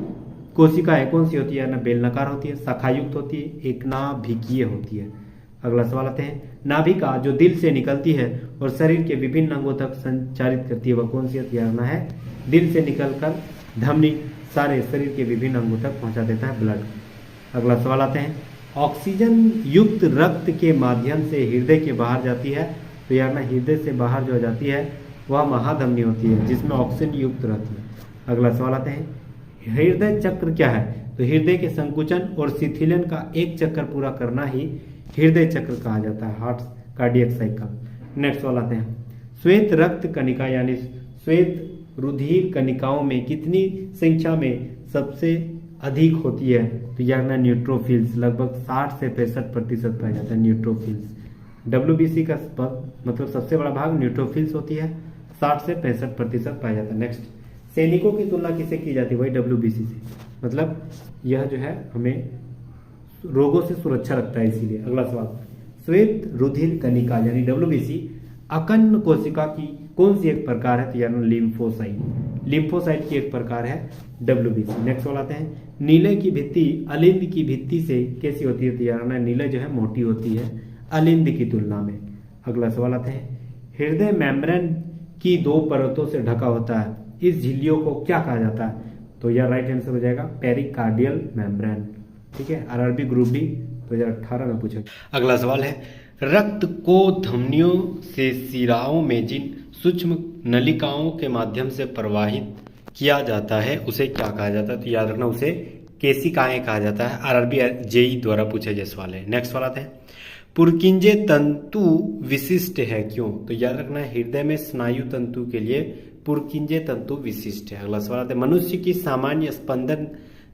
कोशिकाएं कौन सी होती है ना, बेलनाकार होती है, शाखायुक्त होती है, एक नाभिकीय होती है। अगला सवाल आते हैं, नाभिका जो दिल से निकलती है और शरीर के विभिन्न अंगों तक संचारित करती है वह कौन सी होती है ना, है दिल से निकलकर धमनी सारे शरीर के विभिन्न अंगों तक पहुंचा देता है, ब्लड। अगला सवाल आते हैं, ऑक्सीजन युक्त रक्त के माध्यम से हृदय के बाहर जाती है, तो यार ना हृदय से बाहर जो जाती है वह महाधमनी होती है जिसमें ऑक्सीजन युक्त रहती है। अगला सवाल आते हैं, हृदय चक्र क्या है, तो हृदय के संकुचन और शिथिलन का एक चक्कर पूरा करना ही हृदय चक्र कहा जाता है, हार्ट कार्डियक साइकिल। नेक्स्ट सवाल आते हैं, श्वेत रक्त कणिका यानी श्वेत रुधिर कणिकाओं में कितनी संख्या में सबसे अधिक होती है, तो यार ना न्यूट्रोफिल्स, लगभग 60 से 65% पाया जाता है न्यूट्रोफिल्स। डब्ल्यूबीसी का मतलब सबसे बड़ा भाग न्यूट्रोफिल्स होती है, 60 से 65% पाया जाता है। नेक्स्ट, सैनिकों की तुलना किससे की जाती है, वही डब्ल्यूबीसी से, मतलब यह जो है हमें रोगों से सुरक्षा रखता है इसीलिए। अगला सवाल, श्वेत रुधिर कणिका यानी डब्ल्यूबीसी अकर्ण कोशिका की कौन सी एक प्रकार है, तो यार लिम्फोसाइट, लिम्फोसाइट की एक प्रकार है डब्ल्यूबीसी। नेक्स्ट सवाल आते हैं, नीले की भित्ति अलिंद की भित्ति से कैसी होती है, तो यार नीले जो है मोटी होती है अलिंद की तुलना में। अगला सवाल आते हैं, हृदय मेम्ब्रेन की 2 परतों से ढका होता है, इस झिल्लियों को क्या कहा जाता है, तो यह राइट आंसर हो जाएगा पेरिकार्डियल मेम्ब्रेन। ठीक है, आरआरबी ग्रुप डी 2018 में पूछा। अगला सवाल है, रक्त को धमनियों से शिराओं में जिन सूक्ष्म नलिकाओं के माध्यम से प्रवाहित किया जाता है उसे क्या कहा जाता है, तो याद रखना उसे केशिकाएं कहा जाता है। आरआरबी जेई द्वारा पूछे गए सवाल है। नेक्स्ट सवाल आते हैं, पुरकिंजे तंतु विशिष्ट है क्यों, तो याद रखना हृदय में स्नायु तंतु के लिए पुरकिंजे तंतु विशिष्ट है। अगला सवाल आता है, मनुष्य की सामान्य स्पंदन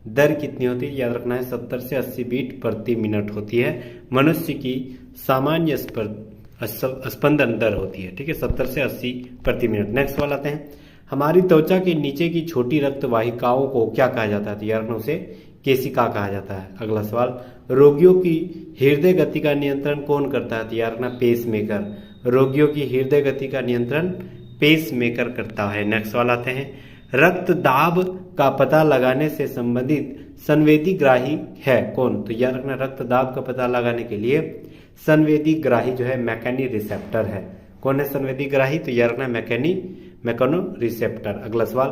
दर कितनी होती है, याद रखना है 70 से 80 बीट प्रति मिनट होती है मनुष्य की सामान्य स्पंदन दर होती है। ठीक है, 70 से 80 प्रति मिनट। नेक्स्ट सवाल आते हैं, हमारी त्वचा के नीचे की छोटी रक्त वाहिकाओं को क्या कहा जाता है, तो यार उसे केशिका कहा जाता है। अगला सवाल, रोगियों की हृदय गति का नियंत्रण कौन करता है, तो यार पेस मेकर, रोगियों की हृदय गति का नियंत्रण पेस मेकर करता है। नेक्स्ट सवाल आते हैं, रक्त दाब का पता लगाने से संबंधित संवेदी ग्राही है कौन, तो याद रखना रक्त दाब का पता लगाने के लिए संवेदी ग्राही जो है मैकेनी रिसेप्टर है। कौन है संवेदी ग्राही, तो याद रखना मैकेनो रिसेप्टर। अगला सवाल,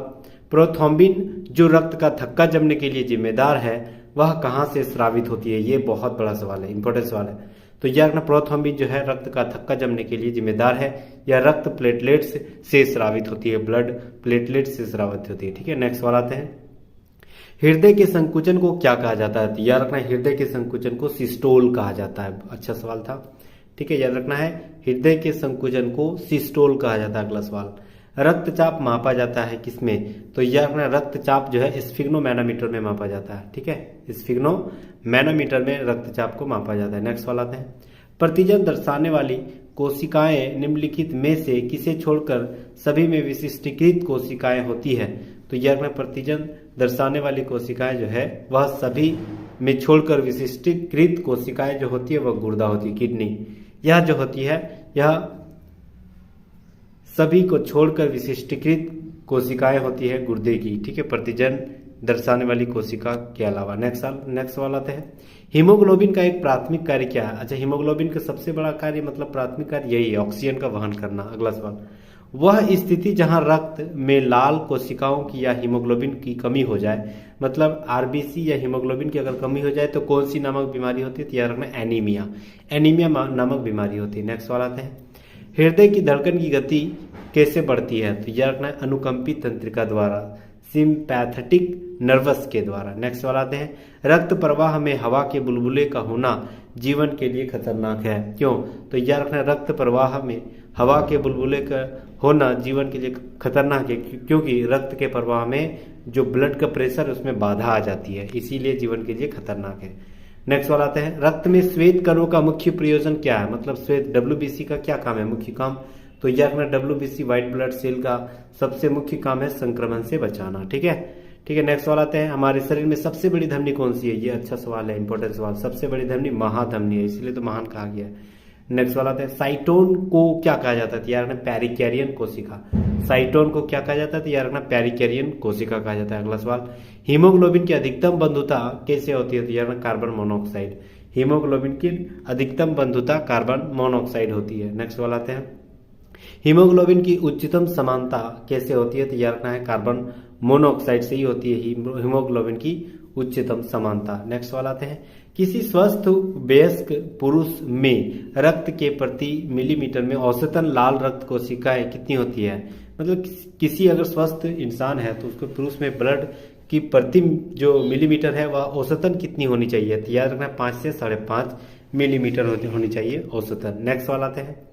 प्रोथ्रोम्बिन जो रक्त का थक्का जमने के लिए जिम्मेदार है वह कहां से स्रावित होती है, ये बहुत बड़ा सवाल है, इंपॉर्टेंट सवाल है। तो याद रखना प्रोथ्रोम्बिन जो है रक्त का थक्का जमने के लिए जिम्मेदार है, या रक्त प्लेटलेट्स से स्रावित होती है, ब्लड प्लेटलेट से स्रावित होती है। ठीक है, नेक्स्ट सवाल आते हैं, हृदय के संकुचन को क्या कहा जाता है, तो याद रखना हृदय के संकुचन को सिस्टोल कहा जाता है। अच्छा सवाल था। ठीक है, याद रखना है हृदय के संकुचन को सिस्टोल कहा जाता है। अगला सवाल, रक्तचाप मापा जाता है किसमें, तो याद रखना रक्तचाप जो है स्फिग्नोमैनोमीटर में मापा जाता है। ठीक है, स्फिग्नोमैनोमीटर में रक्तचाप को मापा जाता है। नेक्स्ट सवाल आते हैं, प्रतिजन दर्शाने वाली कोशिकाएं निम्नलिखित में से किसे छोड़कर सभी में विशिष्टीकृत कोशिकाएं होती है, तो याद रखना प्रतिजन दर्शाने वाली कोशिकाएं जो है वह सभी में छोड़कर विशिष्टीकृत कोशिकाएं जो होती है वह गुर्दा होती है, किडनी। यह जो होती है यह सभी को छोड़कर विशिष्टीकृत कोशिकाएं होती है गुर्दे की। ठीक है, प्रतिजन दर्शाने वाली कोशिका के अलावा। नेक्स्ट सवाल आते हैं, हीमोग्लोबिन का एक प्राथमिक कार्य क्या है। अच्छा, हीमोग्लोबिन का सबसे बड़ा कार्य मतलब प्राथमिक कार्य यही है, ऑक्सीजन का वहन करना। अगला सवाल, वह स्थिति जहां रक्त में लाल कोशिकाओं की या हीमोग्लोबिन की कमी हो जाए, मतलब आरबीसी या हीमोग्लोबिन की अगर कमी हो जाए तो कौन सी नामक बीमारी होती है, तो याद रखना एनीमिया नामक बीमारी होती है। नेक्स्ट सवाल आते हैं, हृदय की धड़कन की गति कैसे बढ़ती है, तो याद रखना अनुकंपी तंत्रिका द्वारा, सिंपैथेटिक नर्वस के द्वारा। नेक्स्ट सवाल आते हैं, रक्त प्रवाह में हवा के बुलबुले का होना जीवन के लिए खतरनाक है क्यों, तो याद रखना रक्त प्रवाह में हवा के बुलबुले का होना जीवन के लिए खतरनाक है क्योंकि रक्त के प्रवाह में जो ब्लड का प्रेशर उसमें बाधा आ जाती है, इसीलिए जीवन के लिए खतरनाक है। नेक्स्ट सवाल आते हैं, रक्त में श्वेत कणों का मुख्य प्रयोजन क्या है, मतलब श्वेत डब्ल्यूबीसी का क्या काम है, मुख्य काम, तो यह अपना डब्ल्यूबीसी व्हाइट ब्लड सेल का सबसे मुख्य काम है संक्रमण से बचाना। ठीक है, नेक्स्ट सवाल आते हैं, हमारे शरीर में सबसे बड़ी धमनी कौन सी है, ये अच्छा सवाल है, इंपॉर्टेंट सवाल। सबसे बड़ी धमनी महाधमनी है, इसलिए तो महान कहा गया है। नेक्स्ट वाला है साइटोन को क्या कहा जाता है, तो यार रखना पेरिकैरियन कोशिका। साइटोन को क्या कहा जाता है, तो यार रखना पेरिकैरियन कोशिका कहा जाता है। अगला सवाल, हीमोग्लोबिन की अधिकतम बंधुता कैसे होती है, तो यार कार्बन मोनोऑक्साइड। हीमोग्लोबिन की अधिकतम बंधुता कार्बन मोनोऑक्साइड होती है। नेक्स्ट वाला आते हैं हीमोग्लोबिन की उच्चतम समानता कैसे होती है, तो यार रखना है कार्बन मोनोऑक्साइड से ही होती है हीमोग्लोबिन की उच्चतम समानता। नेक्स्ट वाला आते हैं किसी स्वस्थ वयस्क पुरुष में रक्त के प्रति मिलीमीटर में औसतन लाल रक्त कोशिकाएं कितनी होती है, मतलब किसी अगर स्वस्थ इंसान है तो उसको पुरुष में ब्लड की प्रति जो मिलीमीटर है वह औसतन कितनी होनी चाहिए, तो याद रखना 5 से 5.5 मिलीमीटर होनी चाहिए औसतन। नेक्स्ट वाला आते हैं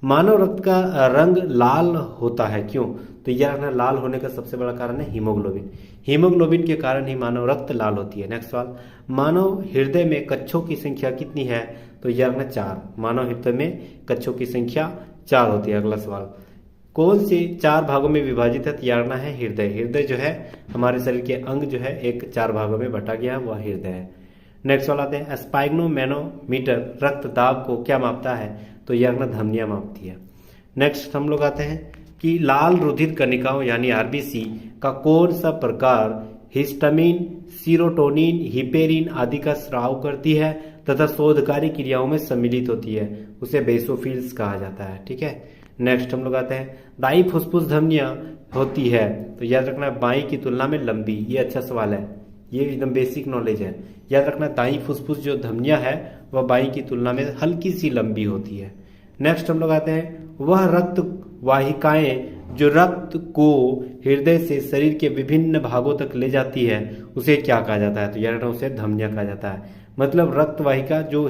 मानव रक्त का रंग लाल होता है क्यों, तो यह रखना लाल होने का सबसे बड़ा कारण है हीमोग्लोबिन। हीमोग्लोबिन के कारण ही मानव रक्त लाल होती है। नेक्स्ट सवाल, मानव हृदय में कक्षों की संख्या कितनी है, तो यह रखना 4। मानव हृदय में कक्षों की संख्या 4 होती है। अगला सवाल, कौन से 4 भागों में विभाजित है, तो यह रखना है हृदय। हृदय जो है हमारे शरीर के अंग जो है एक 4 भागों में बटा गया वह हृदय है। नेक्स्ट वाला आते हैं स्पाइग्नोमेनोमीटर रक्त दाब को क्या मापता है, तो यह रखना धमनियां मापती है। नेक्स्ट हम लोग आते हैं कि लाल रुधिर कणिकाओं यानी आरबीसी का कौन सा प्रकार हिस्टामिन, सीरोटोनिन, हिपेरिन आदि का स्राव करती है तथा शोधकारी क्रियाओं में सम्मिलित होती है, उसे बेसोफिल्स कहा जाता है। ठीक है। नेक्स्ट हम लोग आते हैं दाई फुसफुस धमनियां होती है, तो याद रखना बाई की तुलना में लंबी। ये अच्छा सवाल है, ये एकदम बेसिक नॉलेज है। याद रखना दाई फुसफुस जो धमनियां है वह बाई की तुलना में हल्की सी लंबी होती है। नेक्स्ट हम लोग आते हैं वह रक्त वाहिकाएं जो रक्त को हृदय से शरीर के विभिन्न भागों तक ले जाती है उसे क्या कहा जाता है, तो याद रखना उसे धमनियां कहा जाता है। मतलब रक्त वाहिका जो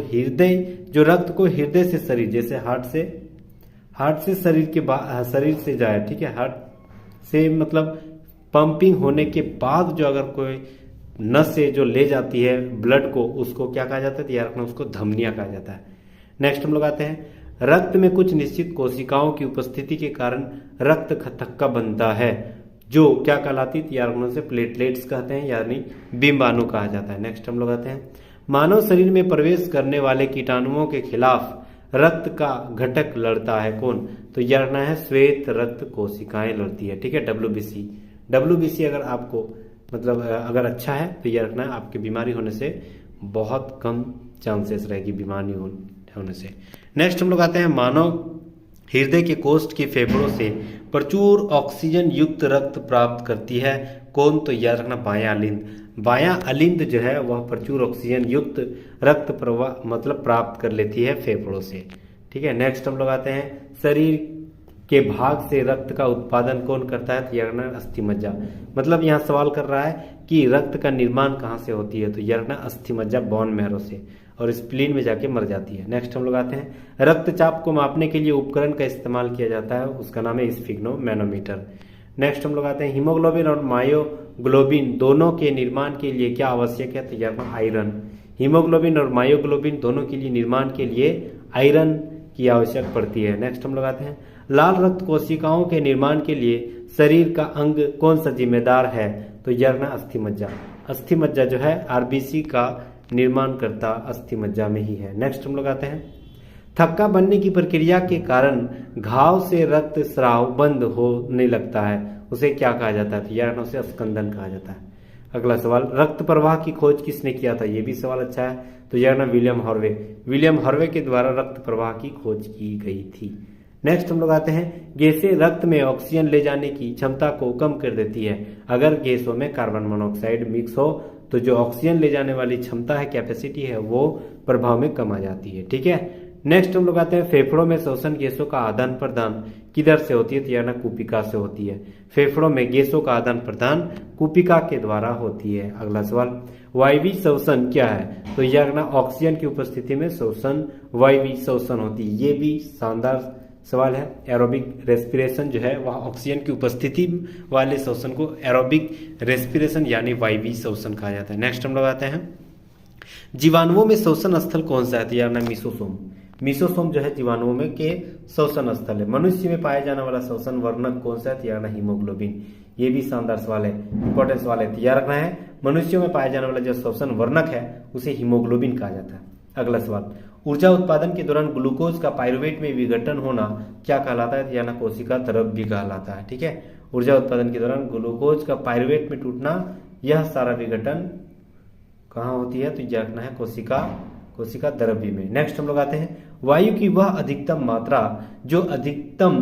रक्त को हृदय से शरीर, जैसे हार्ट से शरीर से जाए, ठीक है, हार्ट से मतलब पंपिंग होने के बाद जो अगर कोई नस से जो ले जाती है ब्लड को, उसको क्या कहा जाता है, तो याद रखना उसको धमनियां कहा जाता है। नेक्स्ट हम लोग आते हैं रक्त में कुछ निश्चित कोशिकाओं की उपस्थिति के कारण रक्त थक्का बनता है जो क्या कहलाती है, यार उसे प्लेटलेट्स कहते हैं यानी बिंबाणु कहा जाता है। नेक्स्ट हम लोग आते हैं मानव शरीर में प्रवेश करने वाले कीटाणुओं के खिलाफ रक्त का घटक लड़ता है कौन, तो यह रखना है श्वेत रक्त कोशिकाएं लड़ती है। ठीक है, डब्ल्यूबीसी अगर आपको मतलब अगर अच्छा है तो यह रखना है आपके बीमारी होने से बहुत कम चांसेस रहेगी बीमारी होने से। नेक्स्ट हम लोग आते हैं मानव हृदय के कोष्ठ के फेफड़ों से प्रचुर ऑक्सीजन युक्त रक्त प्राप्त करती है कौन, तो याद रखना बायां अलिंद। बायां अलिंद जो है वह प्रचुर ऑक्सीजन युक्त रक्त प्रवाह मतलब प्राप्त कर लेती है फेफड़ों से। ठीक है। नेक्स्ट हम लोग आते हैं शरीर के भाग से रक्त का उत्पादन कौन करता है, तो यह रखना अस्थि मज्जा। मतलब यहाँ सवाल कर रहा है कि रक्त का निर्माण कहाँ से होती है, तो यह रखना अस्थि मज्जा बोन मैरो से, और स्प्लीन में जाके मर जाती है। नेक्स्ट हम लोग आते हैं रक्तचाप को मापने के लिए उपकरण का इस्तेमाल किया जाता है, उसका नाम है स्फिग्नोमेनोमीटर। नेक्स्ट हम लोग आते हैं हीमोग्लोबिन और मायोग्लोबिन दोनों के निर्माण के लिए क्या आवश्यक है, तो यह आयरन। हीमोग्लोबिन और मायोग्लोबिन दोनों के लिए निर्माण के लिए आयरन की आवश्यक पड़ती है। नेक्स्ट हम लोग आते हैं लाल रक्त कोशिकाओं के निर्माण के लिए शरीर का अंग कौन सा जिम्मेदार है, तो यह रखना अस्थि मज्जा। अस्थि मज्जा जो है आरबीसी का निर्माण करता अस्थि मज्जा में ही है। नेक्स्ट हम लोग आते हैं थक्का बनने की प्रक्रिया के कारण घाव से रक्त स्राव बंद होने लगता है, उसे क्या कहा जाता है, तो यह उसे स्कंदन कहा जाता है। अगला सवाल रक्त प्रवाह की खोज किसने किया था, यह भी सवाल अच्छा है, तो यह ना विलियम हार्वे। विलियम हार्वे के द्वारा रक्त प्रवाह की खोज की गई थी। नेक्स्ट हम लोग आते हैं गैसें रक्त में ऑक्सीजन ले जाने की क्षमता को कम कर देती है। अगर गैसों में कार्बन मोनोऑक्साइड मिक्स हो तो जो ऑक्सीजन ले जाने वाली क्षमता है, कैपेसिटी है, वो प्रभाव में कम आ जाती है। ठीक है। नेक्स्ट हम लोग आते हैं फेफड़ों में श्वसन गैसों का आदान प्रदान किधर से होती है, तो यह ना कुपिका से होती है। फेफड़ों में गैसों का आदान प्रदान कुपिका के द्वारा होती है। अगला सवाल वायवी श्वसन क्या है, तो यह ना ऑक्सीजन की उपस्थिति में श्वसन वायवी श्वसन होती है। ये भी शानदार सवाल है। एरोबिक रेस्पिरेशन जो है वह ऑक्सीजन की उपस्थिति वाले श्वसन को एरोबिक रेस्पिरेशन यानी वायवी श्वसन कहा जाता है। नेक्स्ट हम लोग आते हैं जीवाणुओं में श्वसन स्थल कौन सा है, तो यार ना मिसोसोम। मिसोसोम जो है जीवाणुओं में के श्वसन स्थल है। मनुष्य में पाया जाने वाला श्वसन वर्णक कौन सा है, तो यार ना हीमोग्लोबिन। ये भी शानदार सवाल है, इंपॉर्टेंट सवाल है, तैयार रखना है। मनुष्यों में पाया जाने वाला जो श्वसन वर्णक है उसे हीमोग्लोबिन कहा जाता है। अगला सवाल ऊर्जा उत्पादन के दौरान ग्लूकोज का पाइरुवेट में विघटन होना क्या कहलाता है? यानी कोशिका द्रव भी कहलाता है। ठीक है, ऊर्जा उत्पादन के दौरान ग्लूकोज का पाइरुवेट में टूटना, यह सारा विघटन कहाँ होती है? तो यह रखना है कोशिका द्रव्य में। नेक्स्ट हम लोग आते हैं, वायु की वह अधिकतम मात्रा जो अधिकतम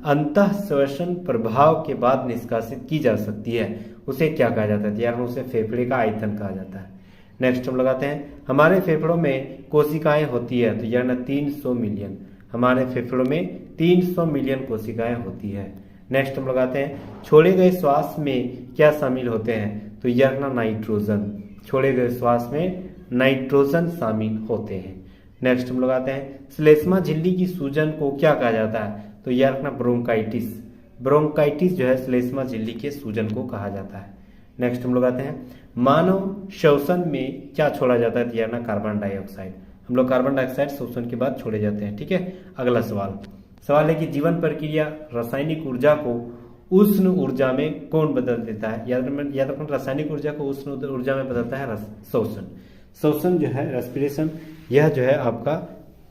अंतःश्वसन प्रभाव के बाद निष्कासित की जा सकती है, उसे क्या कहा जाता है? यार उसे फेफड़े का आयतन कहा जाता है। नेक्स्ट हम लगाते हैं, हमारे फेफड़ों में कोशिकाएं होती है, तो यार 300 मिलियन, हमारे फेफड़ों में 300 मिलियन कोशिकाएं होती है। नेक्स्ट हम लगाते हैं, छोड़े गए श्वास में क्या शामिल होते हैं? तो यार नाइट्रोजन, छोड़े गए श्वास में नाइट्रोजन शामिल होते हैं। नेक्स्ट हम लगाते हैं, श्लेष्मा झिल्ली की सूजन को क्या कहा जाता है? तो यार रखना ब्रोंकाइटिस, ब्रोंकाइटिस जो है श्लेष्मा झिल्ली के सूजन को कहा जाता है। नेक्स्ट हम लोग आते हैं, मानव श्वसन में क्या छोड़ा जाता है? यार कार्बन डाइऑक्साइड, हम लोग कार्बन डाइऑक्साइड श्वसन के बाद छोड़े जाते हैं। ठीक है, अगला सवाल है कि जीवन प्रक्रिया रासायनिक ऊर्जा को उष्ण ऊर्जा में कौन बदल देता है? याद रखना, रासायनिक ऊर्जा को उष्ण ऊर्जा में बदलता है श्वसन। श्वसन जो है रेस्पिरेशन, यह जो है आपका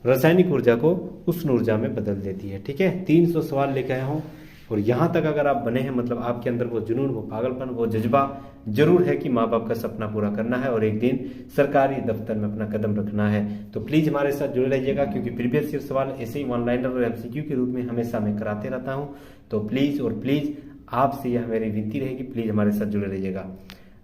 रासायनिक ऊर्जा को उष्ण ऊर्जा में बदल देती है। ठीक है, 300 सवाल लेके आया हूँ और यहाँ तक अगर आप बने हैं, मतलब आपके अंदर वो जुनून, वो पागलपन, वो जज्बा जरूर है कि माँ बाप का सपना पूरा करना है और एक दिन सरकारी दफ्तर में अपना कदम रखना है। तो प्लीज हमारे साथ जुड़े रहिएगा, क्योंकि प्रीवियस ईयर सवाल ऐसे ही वन लाइनर और एमसीक्यू के रूप में हमेशा मैं कराते रहता हूँ। तो प्लीज और प्लीज आपसे यह मेरी विनती रहेगी, प्लीज हमारे साथ जुड़े रहिएगा।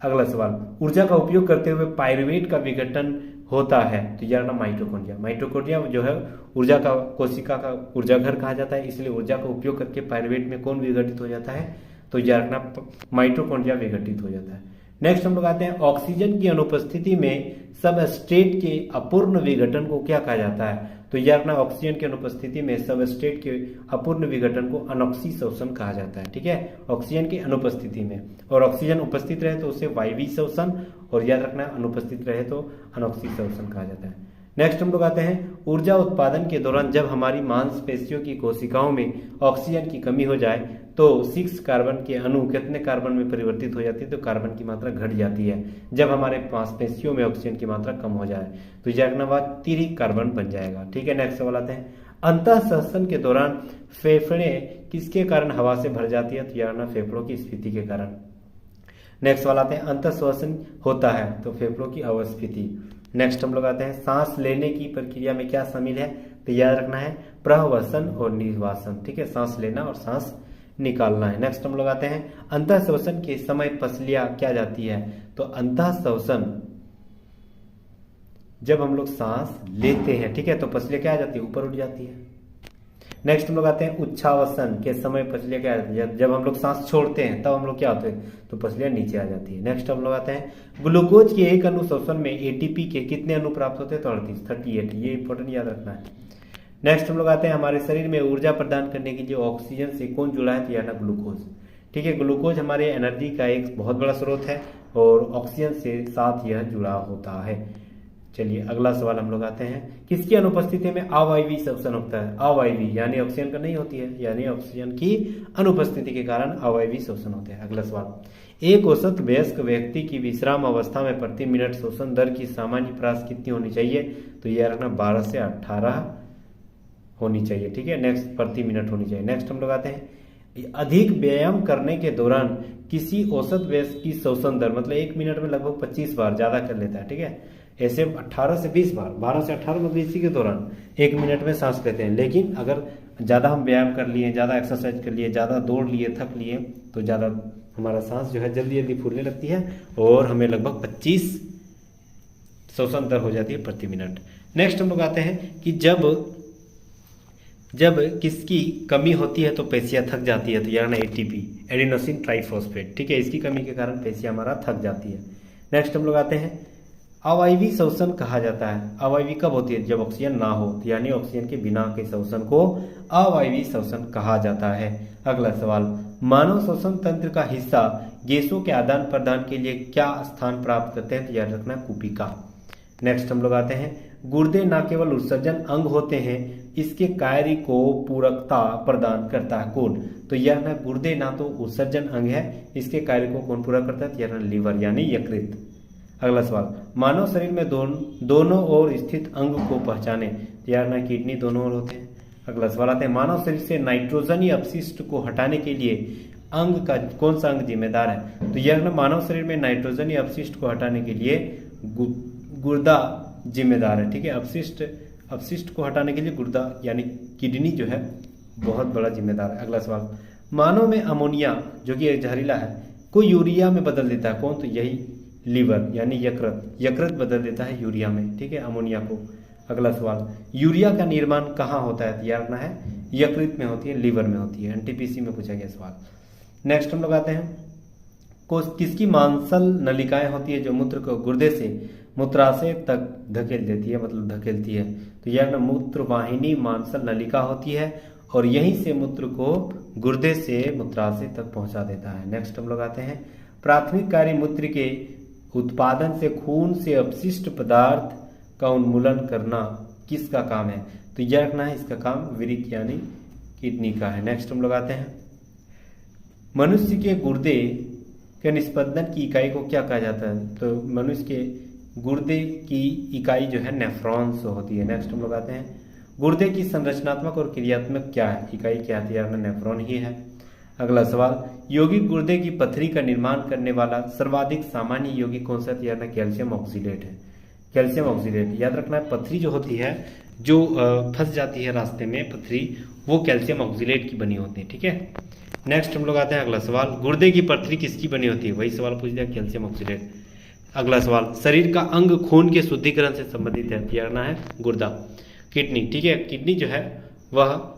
अगला सवाल, ऊर्जा का उपयोग करते हुए पाइरुवेट का विघटन होता है, तो यार ना माइटोकॉन्ड्रिया, माइटोकॉन्ड्रिया जो है ऊर्जा का, कोशिका का ऊर्जा घर कहा जाता है, इसलिए ऊर्जा का उपयोग करके पाइरुवेट में कौन विघटित हो जाता है? तो यार रखना माइटोकॉन्ड्रिया विघटित हो जाता है। नेक्स्ट हम लोग आते हैं, ऑक्सीजन की अनुपस्थिति में सबस्ट्रेट के अपूर्ण विघटन को क्या कहा जाता है? तो यार रखना ऑक्सीजन की अनुपस्थिति में सबस्ट्रेट के अपूर्ण विघटन को अनॉक्सी श्वसन कहा जाता है। ठीक है, ऑक्सीजन की अनुपस्थिति में, और ऑक्सीजन उपस्थित रहे तो उसे वायवीय श्वसन, और याद रखना अनुपस्थित रहे तो अनॉक्सी श्वसन कहा जाता है। नेक्स्ट हम लोग आते हैं, ऊर्जा उत्पादन के दौरान जब हमारी मांसपेशियों की कोशिकाओं में ऑक्सीजन की कमी हो जाए तो 6 कार्बन के अणु कितने कार्बन में परिवर्तित हो जाती है? तो कार्बन की मात्रा घट जाती है। जब हमारे मांसपेशियों में ऑक्सीजन की मात्रा कम हो जाए तो यह तिरिक कार्बन बन जाएगा। ठीक है, नेक्स्ट सवाल आते हैं, अंतःश्वसन के दौरान फेफड़े किसके कारण हवा से भर जाती है? तो यार फेफड़ों की स्फीति के कारण। नेक्स्ट सवाल आते हैं, अंतःश्वसन होता है तो फेफड़ों की अवस्थिति। नेक्स्ट हम लोग आते हैं, सांस लेने की प्रक्रिया में क्या शामिल है? तो याद रखना है प्रहवसन और निर्वासन। ठीक है, सांस लेना और सांस निकालना है। नेक्स्ट हम लोग आते हैं, अंतःश्वसन के समय पसलियां क्या जाती है? तो अंतःश्वसन जब हम लोग सांस लेते हैं, ठीक है, तो पसलियां क्या आ जाती है? ऊपर उठ जाती है। नेक्स्ट हम लोग आते हैं, उच्छ्वासन के समय पसलियां क्या आती है? जब हम लोग सांस छोड़ते हैं तब हम लोग क्या होते हैं? तो पसलियां नीचे आ जाती है। नेक्स्ट हम लोग आते हैं, ग्लूकोज के एक अणु श्वसन में एटीपी के कितने अणु प्राप्त होते हैं? तो 38, ये इंपॉर्टेंट याद रखना है। नेक्स्ट हम लोग आते हैं, हमारे शरीर में ऊर्जा प्रदान करने के लिए ऑक्सीजन से कौन जुड़ा है? तो यार ग्लूकोज। ठीक है, ग्लूकोज हमारे एनर्जी का एक बहुत बड़ा स्रोत है और ऑक्सीजन से साथ यह जुड़ा होता है। चलिए अगला सवाल हम लोग आते हैं, किसकी अनुपस्थिति में अवायवीय श्वसन होता है? अवायवीय यानी ऑक्सीजन का नहीं होती है, यानी ऑक्सीजन की अनुपस्थिति के कारण अवायवीय श्वसन होते हैं। अगला सवाल, एक औसत वयस्क व्यक्ति की विश्राम अवस्था में प्रति मिनट श्वसन दर की सामान्य प्रास कितनी होनी चाहिए? तो यह रखना 12 से 18 होनी चाहिए। ठीक है, नेक्स्ट प्रति मिनट होनी चाहिए। नेक्स्ट हम लोग आते हैं, अधिक व्यायाम करने के दौरान किसी औसत व्यक्ति की श्वसन दर, मतलब 1 मिनट में लगभग 25 बार ज्यादा कर लेता है। ठीक है, ऐसे 18 से 20 बार, 12 से 18 मतलब इसी के दौरान 1 मिनट में सांस लेते हैं। लेकिन अगर ज्यादा हम व्यायाम कर लिए, ज्यादा एक्सरसाइज कर लिए, ज्यादा दौड़ लिए, थक लिए, तो ज्यादा हमारा सांस जो है जल्दी जल्दी फूलने लगती है और हमें लगभग 25 श्वसन दर हो जाती है प्रति मिनट। नेक्स्ट हम लोग आते हैं कि जब किसकी कमी होती है तो पेशियां थक जाती है, तो यार एटीपी, एडिनोसिन ट्राइफॉस्फेट। ठीक है, इसकी कमी के कारण पेशियां हमारा थक जाती है। नेक्स्ट हम लोग आते हैं, अवायवीय श्वसन कहा जाता है। अवायवीय कब होती है? जब ऑक्सीजन ना हो, यानी ऑक्सीजन के बिना के श्वसन को अवायवीय श्वसन कहा जाता है। अगला सवाल, मानव श्वसन तंत्र का हिस्सा गैसों के आदान प्रदान के लिए क्या स्थान प्राप्त करते हैं? तो याद रखना कुपिका। नेक्स्ट हम लोग आते हैं, गुर्दे न केवल उत्सर्जन अंग होते हैं, इसके कार्य को पूरकता प्रदान करता है कौन? तो यह ना गुर्दे ना तो उत्सर्जन अंग है, इसके कार्य को कौन पूरा करता है? तो यह लीवर यानी यकृत। अगला सवाल, मानव शरीर में दोनों ओर स्थित अंग को पहचाने। तो यार ना किडनी दोनों ओर होते हैं। अगला सवाल आते हैं, मानव शरीर से नाइट्रोजन अपशिष्ट को हटाने के लिए अंग का कौन सा अंग जिम्मेदार है। तो यह ना मानव शरीर में नाइट्रोजन अपशिष्ट को हटाने के लिए गुर्दा जिम्मेदार है। ठीक है, अपशिष्ट को हटाने के लिए गुर्दा यानी किडनी जो है बहुत बड़ा जिम्मेदार है। अगला सवाल, मानव में अमोनिया जो कि जहरीला है को यूरिया में बदल देता है कौन। तो यही लीवर यानी यकृत बदल देता है यूरिया में। ठीक है, अमोनिया को। अगला सवाल, यूरिया का निर्माण कहाँ होता है। तैयार रखना है, यकृत में होती है, लीवर में होती है। एनटीपीसी में पूछा गया सवाल। नेक्स्ट हम लोग आते हैं, किसकी मांसल नलिकाएं होती है जो मूत्र को गुर्दे से मूत्राशय तक धकेल देती है, मतलब धकेलती है। तो यह ना मूत्रवाहिनी मांसल नलिका होती है और यहीं से मूत्र को गुर्दे से मूत्राशय तक पहुंचा देता है। नेक्स्ट हम लोग आते हैं, प्राथमिक कार्य मूत्र के उत्पादन से खून से अपशिष्ट पदार्थ का उन्मूलन करना किसका काम है। तो यह रखना है, इसका काम वृक्क यानी किडनी का है। नेक्स्ट हम लोग आते हैं, मनुष्य के गुर्दे के निस्पंदन की इकाई को क्या कहा जाता है। तो मनुष्य के गुर्दे की इकाई जो है नेफ्रॉन्स होती है। नेक्स्ट हम लोग आते हैं, गुर्दे की संरचनात्मक और क्रियात्मक क्या है, इकाई क्या है। यार नेफ्रॉन ही है। अगला सवाल, यौगिक गुर्दे की पथरी का निर्माण करने वाला सर्वाधिक सामान्य यौगिक कौन सा। यार कैल्शियम ऑक्सीलेट है। कैल्शियम ऑक्सीलेट याद रखना है, पथरी जो होती है जो फंस जाती है रास्ते में पथरी, वो कैल्शियम ऑक्सीलेट की बनी होती है। ठीक है, नेक्स्ट हम लोग आते हैं, अगला सवाल, गुर्दे की पथरी किसकी बनी होती है। वही सवाल पूछ दिया, कैल्शियम ऑक्सीलेट। अगला सवाल, शरीर का अंग खून के शुद्धिकरण से संबंधित है। यार है गुर्दा। किडनी, ठीक है, किडनी जो है वह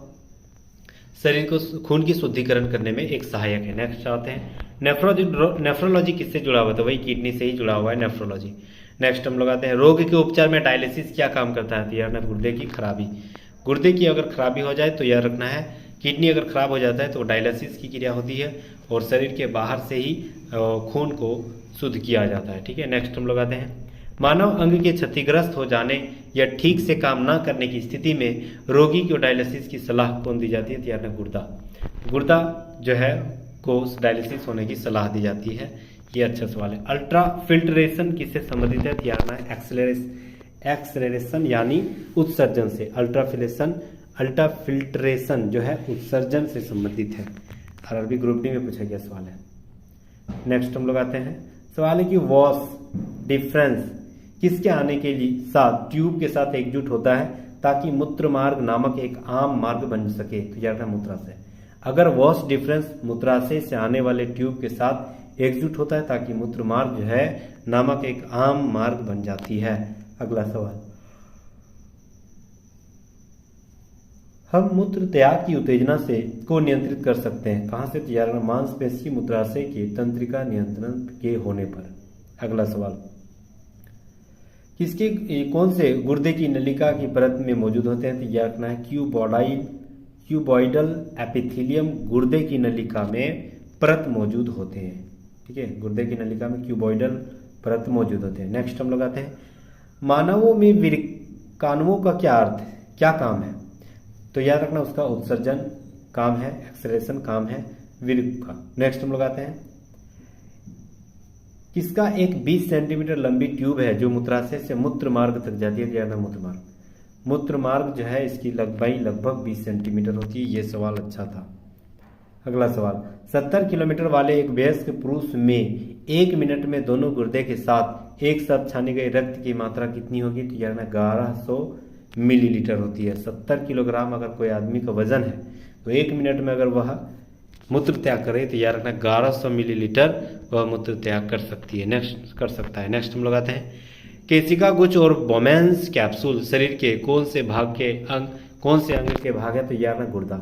शरीर को खून की शुद्धिकरण करने में एक सहायक है। नेक्स्ट आते हैं, नेफ्रोलॉजी किससे जुड़ा हुआ था। वही किडनी से ही जुड़ा हुआ है नेफ्रोलॉजी। नेक्स्ट हम लोग आते हैं, रोग के उपचार में डायलिसिस क्या काम करता है। यार ना गुर्दे की खराबी, गुर्दे की अगर खराबी हो जाए तो याद रखना है, किडनी अगर खराब हो जाता है तो डायलिसिस की क्रिया होती है और शरीर के बाहर से ही खून को शुद्ध किया जाता है। ठीक है, नेक्स्ट हम लोग आते हैं, मानव अंग के क्षतिग्रस्त हो जाने या ठीक से काम ना करने की स्थिति में रोगी को डायलिसिस की सलाह कौन दी जाती है। यार गुर्दा जो है को डायलिसिस होने की सलाह दी जाती है। ये अच्छा सवाल है। अल्ट्रा फिल्ट्रेशन किससे संबंधित है। यार ना एक्सलेरेशन यानी उत्सर्जन से। अल्ट्रा फिल्ट्रेशन जो है उत्सर्जन से संबंधित है। आरआरबी ग्रुप डी में पूछा गया सवाल है। नेक्स्ट हम लोग आते हैं, सवाल है कि वॉश डिफरेंस किसके आने के लिए साथ ट्यूब के साथ एकजुट होता है ताकि मूत्र मार्ग नामक एक आम मार्ग बन सके। तो यार मूत्राशय। अगर वॉश डिफरेंस मूत्राशय से आने वाले ट्यूब के साथ एकजुट होता है ताकि मूत्र मार्ग जो है नामक एक आम मार्ग बन जाती है। अगला सवाल, हम मूत्र त्याग की उत्तेजना से को नियंत्रित कर सकते हैं कहां से। तैयार मांसपेशी मूत्राशय के तंत्रिका नियंत्रण के होने पर। अगला सवाल, किसके कौन से गुर्दे की नलिका की परत में मौजूद होते हैं। तो याद रखना है, क्यूबॉइडल एपिथेलियम गुर्दे की नलिका में परत मौजूद होते हैं। ठीक है, गुर्दे की नलिका में क्यूबॉइडल परत मौजूद होते हैं। नेक्स्ट हम लोग आते हैं, मानवों में विरकाणुओं का क्या काम है। तो याद रखना उसका उत्सर्जन काम है, एक्सलेरेशन काम है विरक का। नेक्स्ट हम लोग आते हैं, किसका एक 20 सेंटीमीटर लंबी ट्यूब है जो मूत्राशय से मूत्र मार्ग तक जाती है। याद मूत्र मार्ग जो है इसकी लंबाई लगभग 20 सेंटीमीटर होती है। ये सवाल अच्छा था। अगला सवाल, 70 किलोमीटर वाले एक वयस्क पुरुष में 1 मिनट में दोनों गुर्दे के साथ एक साथ छानी गई रक्त की मात्रा कितनी होगी। तो यार 1100 मिलीलीटर होती है। 70 किलोग्राम अगर कोई आदमी का वजन है तो 1 मिनट में अगर वह मूत्र त्याग करे तो यार 1100 मिलीलीटर वह मूत्र त्याग कर सकता है। नेक्स्ट हम लोग आते हैं, केशिका गुच्छ और बोमेन्स कैप्सूल शरीर के कौन से अंग के भाग है। तो यार गुर्दा,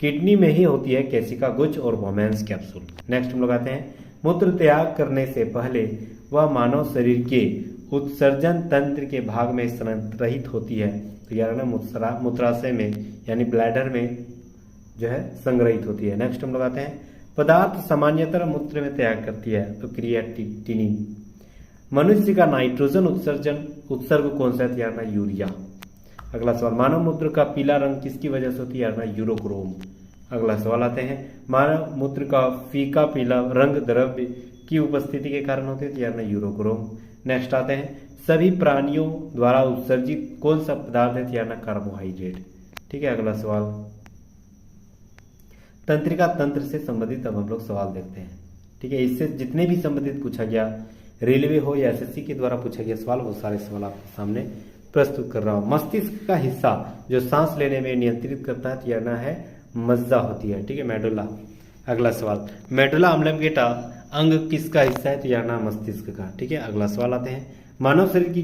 किडनी में ही होती है केशिका गुच्छ और बोमेन्स कैप्सूल। नेक्स्ट हम लोग आते हैं, मूत्र त्याग करने से पहले वह मानव शरीर के उत्सर्जन तंत्र के भाग में संग्रहित होती है। तो यार मूत्राशय में यानी ब्लैडर में जो है संग्रहित होती है। नेक्स्ट हम लोग आते हैं, पदार्थ सामान्यतः मूत्र में त्याग करती है। तो क्रिएटिनिन। मनुष्य का नाइट्रोजन उत्सर्ग कौन सा है। यार यूरिया। अगला सवाल, मानव मूत्र का पीला रंग किसकी वजह से होती है। यार यूरोक्रोम। अगला सवाल आते हैं, मानव मूत्र का फीका पीला रंग द्रव्य की उपस्थिति के कारण होती है, तो यार ना यूरोक्रोम। नेक्स्ट आते हैं, सभी प्राणियों द्वारा उत्सर्जित कौन सा पदार्थ है, तो यार ना कार्बोहाइड्रेट। ठीक है, अगला सवाल तंत्रिका तंत्र से संबंधित अब हम लोग सवाल देखते हैं। ठीक है, इससे जितने भी संबंधित पूछा गया, रेलवे हो या एसएससी के द्वारा पूछा गया सवाल, वो सारे सवाल आपके सामने प्रस्तुत कर रहा हूं। मस्तिष्क का हिस्सा जो सांस लेने में नियंत्रित करता है, तो यह ना है मज्जा होती है। ठीक है, मेडुला। अगला सवाल, मेडुला ऑब्लंगेटा अंग किसका हिस्सा है, तो यह ना मस्तिष्क का। ठीक है, अगला सवाल आते हैं, मानव शरीर की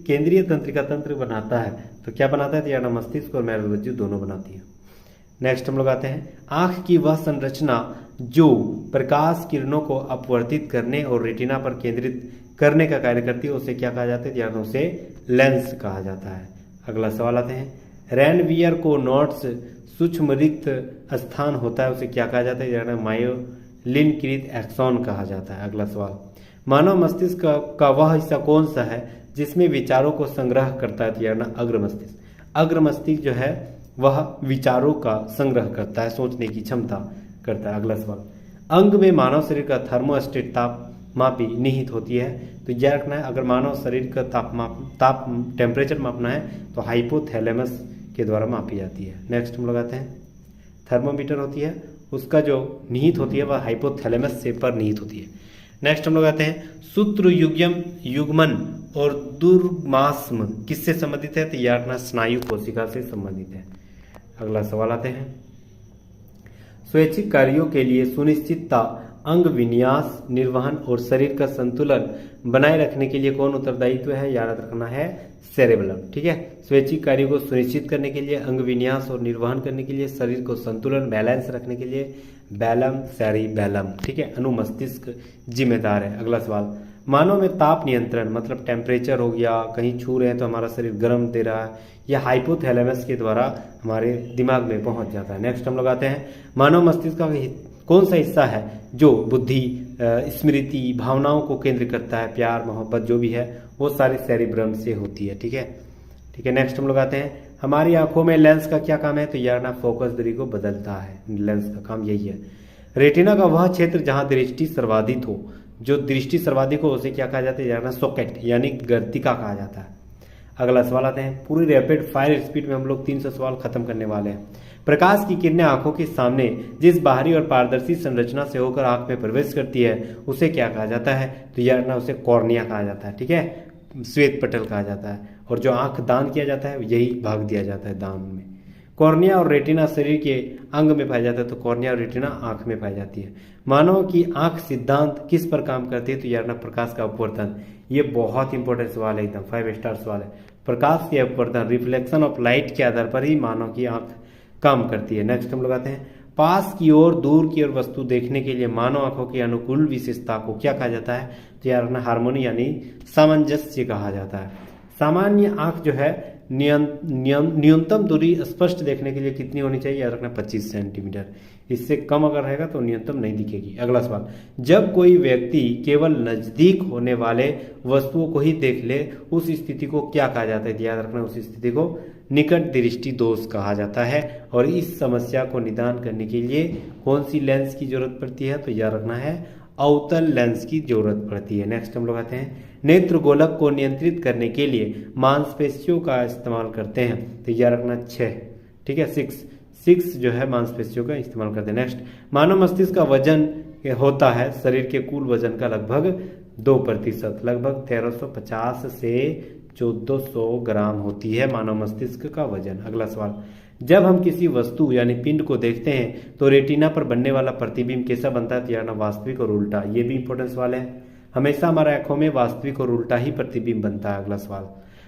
केंद्रीय तंत्रिका तंत्र बनाता है, तो क्या बनाता है, तो यह ना मस्तिष्क और मेरुरज्जु दोनों बनाती है। नेक्स्ट हम लोग आते हैं, आंख की वह संरचना जो प्रकाश किरणों को अपवर्तित करने और रेटिना पर केंद्रित करने का कार्य करती है, उसे क्या कहा जाता है, ध्यान उसे लेंस कहा जाता है। अगला सवाल आते हैं, रैनवियर को नोट्स सूक्ष्म रिक्त स्थान होता है, उसे क्या कहा जाता है, ध्यान मायोलिनकृत एक्सॉन कहा जाता है। अगला सवाल, मानव मस्तिष्क का वह हिस्सा कौन सा है जिसमें विचारों को संग्रह करता है, ध्यान अग्र मस्तिष्क। अग्र मस्तिष्क जो है वह विचारों का संग्रह करता है, सोचने की क्षमता करता है। अगला सवाल, अंग में मानव शरीर का थर्मोस्टेट तापमापी निहित होती है, तो यह रखना है, अगर मानव शरीर का ताप टेम्परेचर मापना है तो हाइपोथैलेमस के द्वारा मापी जाती है। नेक्स्ट हम लोग आते हैं, थर्मोमीटर होती है, उसका जो निहित होती है वह हाइपोथैलेमस से पर निहित होती है। नेक्स्ट हम लोग आते हैं, सूत्र युग्मन और दुर्मास्म किससे संबंधित है, तो यह रखना स्नायु कोशिका से संबंधित है। अगला सवाल आते हैं, स्वैच्छिक कार्यों के लिए सुनिश्चितता, अंग विन्यास, निर्वहन और शरीर का संतुलन बनाए रखने के लिए कौन उत्तरदायित्व है, याद रखना है सेरेबेलम। ठीक है, स्वैच्छिक कार्यों को सुनिश्चित करने के लिए, अंग विन्यास और निर्वहन करने के लिए, शरीर को संतुलन बैलेंस रखने के लिए बैलम सेरिबेलम। ठीक है, अनुमस्तिष्क जिम्मेदार है। अगला सवाल, मानव में ताप नियंत्रण मतलब टेम्परेचर हो गया, कहीं छू रहे हैं तो हमारा शरीर गर्म दे रहा है, यह हाइपोथैलेमस के द्वारा हमारे दिमाग में पहुंच जाता है। नेक्स्ट हम लोग आते हैं, मानव मस्तिष्क का कौन सा हिस्सा है जो बुद्धि, स्मृति, भावनाओं को केंद्र करता है, प्यार मोहब्बत जो भी है वो सारी सेरिब्रम से होती है। ठीक है, ठीक है। नेक्स्ट हम लोग आते हैं, हमारी आंखों में लेंस का क्या काम है, तो यह ना फोकस दूरी को बदलता है, लेंस का काम यही है। रेटिना का वह क्षेत्र जहां दृष्टि सर्वाधिक हो, जो दृष्टि सर्वाधिक हो उसे क्या कहा जाता है, यह ना सॉकेट यानी गर्तिका कहा जाता है। अगला सवाल आते हैं, पूरी रैपिड फायर स्पीड में हम लोग 300 सवाल खत्म करने वाले हैं। प्रकाश की किरणें आंखों के सामने जिस बाहरी और पारदर्शी संरचना से होकर आंख में प्रवेश करती है उसे क्या कहा जाता है, तो यह ना उसे कॉर्निया कहा जाता है। ठीक है, श्वेत पटल कहा जाता है, और जो आंख दान किया जाता है यही भाग दिया जाता है दान में। कॉर्निया और रेटिना शरीर के अंग में पाया जाता है, तो कॉर्निया और रेटिना आंख में पाई जाती है। मानव की आंख सिद्धांत किस पर काम करती है, तो यह ना प्रकाश का अपवर्तन। ये बहुत इंपॉर्टेंट सवाल है, एकदम 5 स्टार सवाल है। प्रकाश के अपवर्तन, रिफ्लेक्शन ऑफ लाइट के आधार पर ही मानव की आंख काम करती है। नेक्स्ट हम लोग आते हैं, पास की ओर दूर की ओर वस्तु देखने के लिए मानव आंखों की अनुकूल विशेषता को क्या कहा जाता है, तो यार ना हार्मोनी यानी सामंजस्य कहा जाता है। सामान्य आंख जो है न्यूनतम दूरी स्पष्ट देखने के लिए कितनी होनी चाहिए, याद रखना 25 सेंटीमीटर। इससे कम अगर रहेगा तो न्यूनतम नहीं दिखेगी। अगला सवाल, जब कोई व्यक्ति केवल नजदीक होने वाले वस्तुओं को ही देख ले उस स्थिति को क्या कहा जाता है, याद रखना उस स्थिति को निकट दृष्टि दोष कहा जाता है। और इस समस्या को निदान करने के लिए कौन सी लेंस की जरूरत पड़ती है, तो याद रखना है अवतल लेंस की जरूरत पड़ती है। नेक्स्ट हम लोग आते हैं, नेत्र गोलक को नियंत्रित करने के लिए मांसपेशियों का इस्तेमाल करते हैं, तो याद रखना 6, ठीक है 6 जो है मांसपेशियों का इस्तेमाल करते हैं। नेक्स्ट, मानव मस्तिष्क का वजन होता है शरीर के कुल वजन का लगभग 2%, लगभग 1350 से 1400 ग्राम होती है मानव मस्तिष्क का वजन। अगला सवाल, जब हम किसी वस्तु यानी पिंड को देखते हैं तो रेटिना पर बनने वाला प्रतिबिंब कैसा बनता है, तो यार ना वास्तविक और उल्टा। ये भी इंपॉर्टेंट सवाल है, हमेशा हमारे आंखों में वास्तविक और उल्टा ही प्रतिबिंब बनता है। अगला सवाल,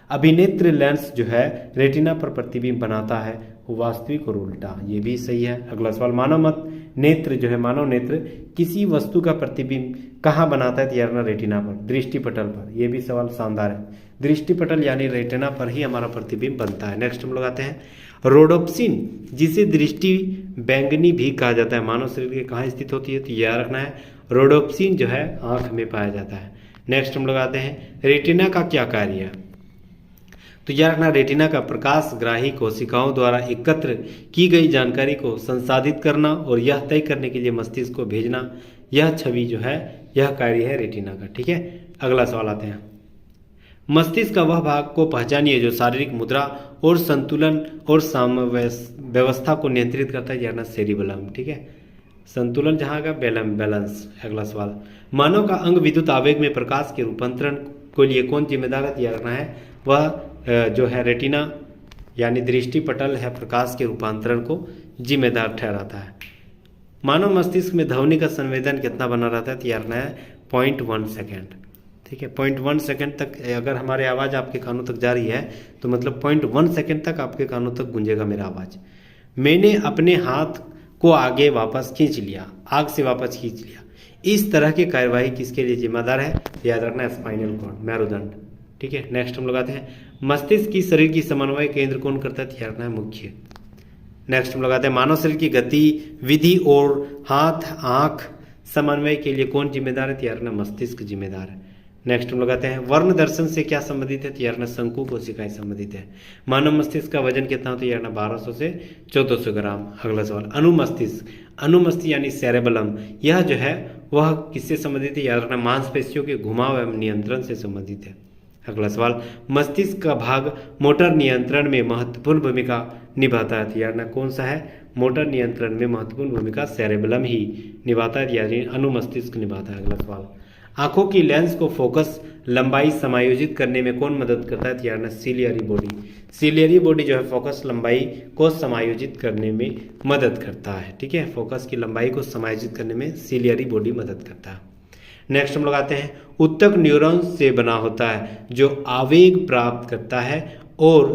अभिनेत्र लेंस जो है रेटिना पर प्रतिबिंब बनाता है, वो वास्तविक और उल्टा, ये भी सही है। अगला सवाल, मानव नेत्र जो है मानव नेत्र किसी वस्तु का प्रतिबिंब कहाँ बनाता है, तो यार ना रेटिना पर, दृष्टि पटल पर। यह भी सवाल शानदार है, दृष्टि पटल यानी रेटिना पर ही हमारा प्रतिबिंब बनता है। नेक्स्ट हम लोग आते हैं, रोडोप्सिन जिसे दृष्टि बैंगनी भी कहा जाता है, मानव शरीर के कहाँ स्थित होती है, तो यह रखना है रोडोप्सिन जो है आंख में पाया जाता है। नेक्स्ट हम लोग आते हैं, रेटिना का क्या कार्य है, तो यह रखना रेटिना का प्रकाशग्राही कोशिकाओं द्वारा एकत्र की गई जानकारी को संसाधित करना और यह तय करने के लिए मस्तिष्क को भेजना, यह छवि जो है यह कार्य है रेटिना का। ठीक है, अगला सवाल आते हैं। मस्तिष्क का वह भाग को पहचानिए जो शारीरिक मुद्रा और संतुलन और व्यवस्था को नियंत्रित करता है, यानी सेरिबेलम। ठीक है, संतुलन जहाँ का बैलेंस। अगला सवाल, मानव का अंग विद्युत आवेग में प्रकाश के रूपांतरण के लिए कौन जिम्मेदार है, तैयार करना है। वह जो है रेटिना यानी दृष्टि पटल है, प्रकाश के रूपांतरण को जिम्मेदार ठहराता है। मानव मस्तिष्क में ध्वनि का संवेदन कितना बना रहता है, तैयार करना है 0.1 सेकेंड। ठीक है, 0.1 सेकेंड तक अगर हमारी आवाज़ आपके कानों तक जा रही है तो मतलब 0.1 सेकेंड तक आपके कानों तक गूंजेगा मेरा आवाज़। मैंने अपने हाथ को आगे वापस खींच लिया, आग से वापस खींच लिया, इस तरह की कार्यवाही किसके लिए जिम्मेदार है, याद रखना है स्पाइनल कॉर्ड, मेरुदंड। ठीक है, नेक्स्ट हम लोग आते हैं। मस्तिष्क की शरीर की समन्वय केंद्र कौन करता है, तैयार रखना है मुख्य। नेक्स्ट हम लोग आते हैं। मानव शरीर की गति विधि और हाथ आंख समन्वय के लिए कौन जिम्मेदार है, तैयार रखना मस्तिष्क जिम्मेदार है। नेक्स्ट हम लोग आते हैं। वर्ण दर्शन से क्या संबंधित है, तैयार रखना शंकु कोशिकाएं संबंधित है। मानव मस्तिष्क का वजन कितना होता है, तैयार रखना 1200 से 1400 ग्राम। अगला सवाल, अनुमस्तिष्क। अनुमस्तिष्क यानी सेरेबेलम, यह जो है वह किससे संबंधित है, याद रखना मांसपेशियों के घुमाव एवं नियंत्रण से संबंधित है। अगला सवाल, मस्तिष्क का भाग मोटर नियंत्रण में महत्वपूर्ण भूमिका निभाता है, तैयार रखना कौन सा है, मोटर नियंत्रण में महत्वपूर्ण भूमिका सेरेबेलम ही निभाता है, यानी अनुमस्तिष्क निभाता है। अगला सवाल, आंखों की लेंस को फोकस लंबाई समायोजित करने में कौन मदद करता है, तैयार रखना सिलियरी बॉडी। सिलियरी बॉडी जो है फोकस लंबाई को समायोजित करने में मदद करता है। ठीक है, फोकस की लंबाई को समायोजित करने में सिलियरी बॉडी मदद करता है। नेक्स्ट हम लोग आते हैं। उत्तक न्यूरॉन से बना होता है जो आवेग प्राप्त करता है और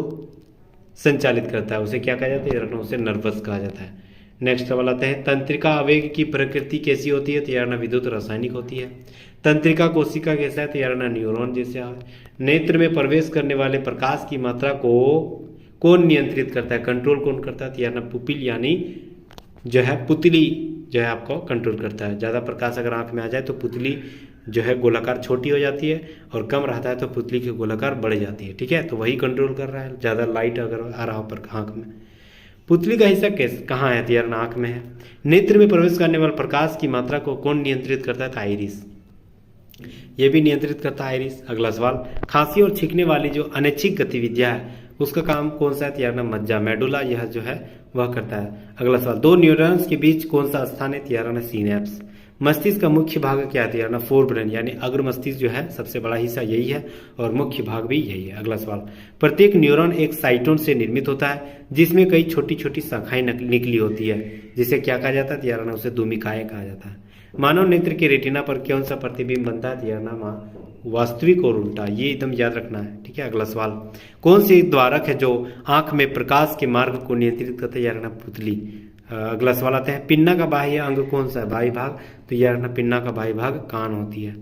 संचालित करता है, उसे क्या कहा जाता है, उसे नर्वस कहा जाता है। नेक्स्ट सवाल आते हैं। तंत्रिका आवेग की प्रकृति कैसी होती है, तैयार रखना विद्युत रासायनिक होती है। तंत्रिका कोशिका कैसा है, तैयार रखना न्यूरॉन जैसे है। नेत्र में प्रवेश करने वाले प्रकाश की मात्रा को कौन नियंत्रित करता है, कंट्रोल कौन करता है, तैयार रखना पुपिल यानी जो है पुतली जो है आपको कंट्रोल करता है। ज़्यादा प्रकाश अगर आंख में आ जाए तो पुतली जो है गोलाकार छोटी हो जाती है और कम रहता है तो पुतली की गोलाकार बढ़ जाती है। ठीक है, तो वही कंट्रोल कर रहा है। ज़्यादा लाइट अगर आ रहा हो पर आंख में, पुतली का हिस्सा कहाँ है, तैयार आंख में है। नेत्र में प्रवेश करने वाले प्रकाश की मात्रा को कौन नियंत्रित करता है, आइरिस, ये भी नियंत्रित करता है आइरिस। अगला सवाल, खांसी और छींकने वाली जो अनैच्छिक गतिविधियां है उसका काम कौन सा है, तैयार रखना मज्जा, मेडुला यह जो है वह करता है। अगला सवाल, दो न्यूरॉन्स के बीच कौन सा स्थान है, तैयार रखना सिनेप्स। मस्तिष्क का मुख्य भाग क्या है, तैयार रखना फोर ब्रेन यानी अग्र मस्तिष्क जो है सबसे बड़ा हिस्सा यही है और मुख्य भाग भी यही है। अगला सवाल, प्रत्येक न्यूरॉन एक साइटोन से निर्मित होता है जिसमें कई छोटी छोटी शाखाएं निकली होती है, जिसे क्या कहा जाता है, तैयार रखना उसे दूमिकाएं कहा जाता है। मानव नेत्र के रेटिना पर कौन सा प्रतिबिंब बनता है, तैयार रखना वास्तविक और उल्टा, ये एकदम याद रखना है। ठीक है, अगला सवाल, कौन सी द्वारक है जो आंख में प्रकाश के मार्ग को नियंत्रित करता है, यार रखना पुतली। अगला सवाल आता है। पिन्ना का बाह्य अंग कौन सा है, बाह्य भाग, तो यार रखना पिन्ना का बाह्य भाग कान होती है।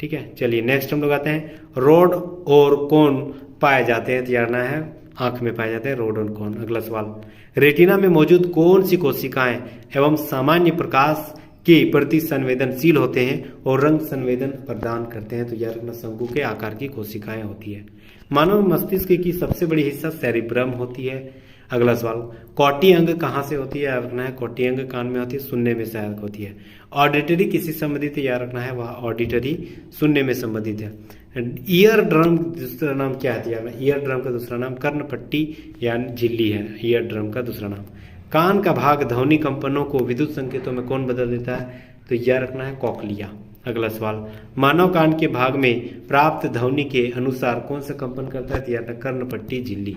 ठीक है, चलिए नेक्स्ट हम लोग आते हैं। रोड और कोन पाए जाते हैं, तैयार रखना है आंख में पाए जाते हैं रोड और कोन। अगला सवाल, रेटिना में मौजूद कौन सी कोशिकाएं एवं सामान्य प्रकाश के प्रति संवेदनशील होते हैं और रंग संवेदन प्रदान करते हैं, तो यार रखना शंकु के आकार की कोशिकाएं होती है। मानव मस्तिष्क की सबसे बड़ी हिस्सा सेरिब्रम होती है। अगला सवाल, कॉटी अंग कहाँ से होती है, याद रखना है कॉटी अंग कान में होती है, सुनने में सहायक होती है। ऑडिटरी किसी संबंधित है, याद रखना है वह ऑडिटरी सुनने में संबंधित है। ईयर ड्रम दूसरा नाम क्या है, यार ईयर ड्रम का दूसरा नाम कर्णपट्टी यानी झिल्ली है, ईयर ड्रम का दूसरा नाम। कान का भाग ध्वनि कंपनों को विद्युत संकेतों में कौन बदल देता है, तो यह रखना है कॉकलिया। अगला सवाल, मानव कान के भाग में प्राप्त ध्वनि के अनुसार कौन सा कंपन करता है, तो यह कर्णपट्टी झिल्ली।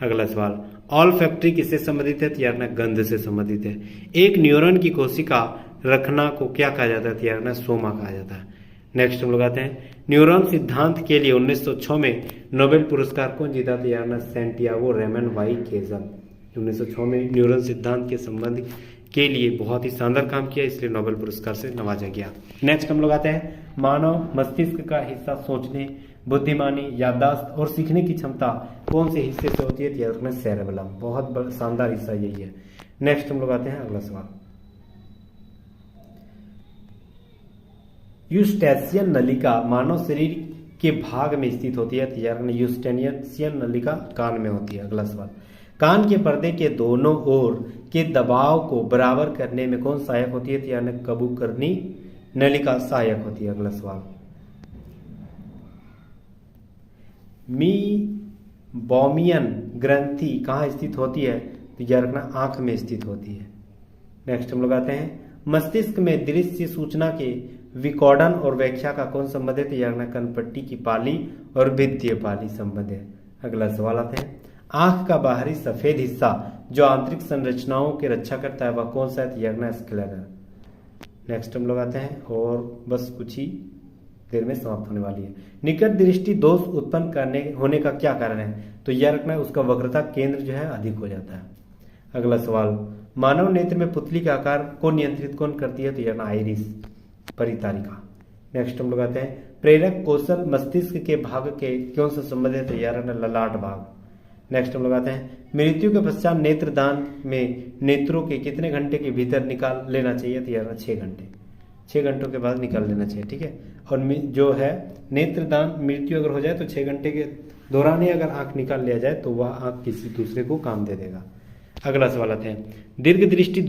अगला सवाल, ऑल्फैक्टरी किससे संबंधित है, तो यह गंध से संबंधित है। एक न्यूरॉन की कोशिका रखना को क्या कहा जाता है, तो यह सोमा कहा जाता है। नेक्स्ट हम लोग आते हैं। न्यूरॉन सिद्धांत के लिए 1906 में नोबेल पुरस्कार कौन जीता, तो यह सैंटियागो रेमन वाई केजल। 1906 में न्यूरॉन सिद्धांत के संबंध के लिए बहुत ही शानदार काम किया, इसलिए नोबेल पुरस्कार से नवाजा गया। नेक्स्ट हम लोग आते हैं। मानव मस्तिष्क का हिस्सा सोचने, बुद्धिमानी, याददाश्त और सीखने की क्षमता कौन से हिस्से से होती है, तो सेरेबेलम, बहुत शानदार हिस्सा यही है। नेक्स्ट हम लोग आते हैं अगला सवाल। यूस्टेशियन नलिका मानव शरीर के भाग में स्थित होती है, तो यूस्टेशियन नलिका कान में होती है। अगला सवाल, कान के पर्दे के दोनों ओर के दबाव को बराबर करने में कौन सहायक होती है, तो कबूकरनी नलिका सहायक होती है। अगला सवाल, मीबोमियन ग्रंथि कहाँ स्थित होती है? तो याद रखना आंख में स्थित होती है। नेक्स्ट हम लोग आते हैं, मस्तिष्क में दृश्य सूचना के विकोडन और व्याख्या का कौन संबंध है? तो याद रखना कनपट्टी की पाली और भित्तीय पाली संबंध है। अगला सवाल आते हैं, आंख का बाहरी सफेद हिस्सा जो आंतरिक संरचनाओं की रक्षा करता है वह कौन सा है? तो याद रखना स्क्लेरा। नेक्स्ट हम लोग आते हैं, और बस कुछ ही देर में समाप्त होने वाली है। निकट दृष्टि दोष उत्पन्न करने होने का क्या कारण है? तो यह रखना है उसका वक्रता केंद्र जो है अधिक हो जाता है। अगला सवाल, मानव नेत्र में पुतली के आकार को नियंत्रित कौन करती है? तो यह आइरिस परितारिका। नेक्स्ट हम लोग आते हैं, प्रेरक कौशल मस्तिष्क के भाग के क्यों से संबंधित है? तो यह रखना ललाट भाग। नेक्स्ट हम लोग आते हैं, मृत्यु के पश्चात नेत्रदान में नेत्रों के कितने घंटे के भीतर निकाल लेना चाहिए? तो यह 6 घंटे, 6 घंटों के बाद निकाल लेना चाहिए। ठीक है, और जो है नेत्रदान मृत्यु अगर हो जाए तो 6 घंटे के दौरान ही अगर आंख निकाल लिया जाए तो वह आंख किसी दूसरे को काम दे देगा। अगला सवाल आते हैं, दीर्घ दृष्टि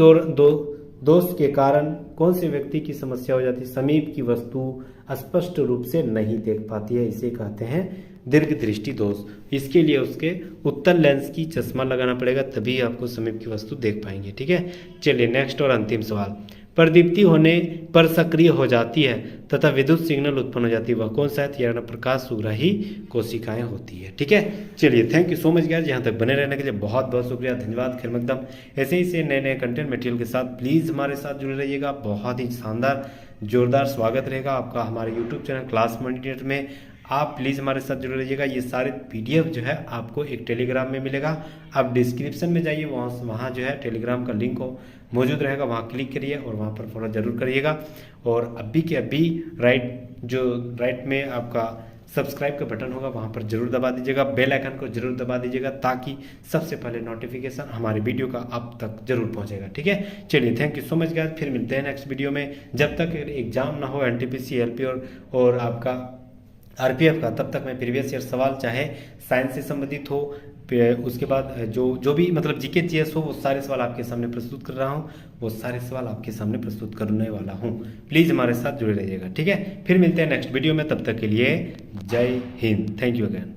दोष के कारण कौन से व्यक्ति की समस्या हो जाती है? समीप की वस्तु स्पष्ट रूप से नहीं देख पाती है, इसे कहते हैं दीर्घ दृष्टि दोष। इसके लिए उसके उत्तल लेंस की चश्मा लगाना पड़ेगा, तभी आपको समीप की वस्तु देख पाएंगे। ठीक है, चलिए नेक्स्ट और अंतिम सवाल, प्रदीप्ति होने पर सक्रिय हो जाती है तथा विद्युत सिग्नल उत्पन्न हो जाती है, वह कौन सा है? यानी प्रकाश सुग्राही कोशिकाएं होती है। ठीक है, चलिए thank you so much guys, यहाँ तक बने रहने के लिए बहुत बहुत शुक्रिया, धन्यवाद, खैर मकदम। ऐसे ही से नए नए कंटेंट मटेरियल के साथ प्लीज़ हमारे साथ जुड़े रहिएगा। बहुत ही शानदार जोरदार स्वागत रहेगा आपका हमारे यूट्यूब चैनल क्लास मॉनिटर में। आप प्लीज़ हमारे साथ जुड़े रहिएगा। ये सारे PDF जो है आपको एक टेलीग्राम में मिलेगा, आप डिस्क्रिप्शन में जाइए, वहाँ जो है टेलीग्राम का लिंक मौजूद रहेगा, वहाँ क्लिक करिए और वहाँ पर फॉलो जरूर करिएगा। और अभी के अभी राइट में आपका सब्सक्राइब का बटन होगा, वहाँ पर जरूर दबा दीजिएगा, बेल आइकन को जरूर दबा दीजिएगा, ताकि सबसे पहले नोटिफिकेशन हमारे वीडियो का आप तक जरूर पहुँचेगा। ठीक है, चलिए thank you so much guys, फिर मिलते हैं नेक्स्ट वीडियो में। जब तक एग्जाम ना हो NTPC LP और आपका RPF का, तब तक मैं प्रीवियस ईयर सवाल चाहे साइंस से संबंधित हो, उसके बाद जो भी मतलब GK GS हो, वो सारे सवाल आपके सामने प्रस्तुत कर रहा हूँ, वो सारे सवाल आपके सामने प्रस्तुत करने वाला हूँ। प्लीज़ हमारे साथ जुड़े रहिएगा। ठीक है, फिर मिलते हैं नेक्स्ट वीडियो में, तब तक के लिए जय हिंद, थैंक यू अगेन।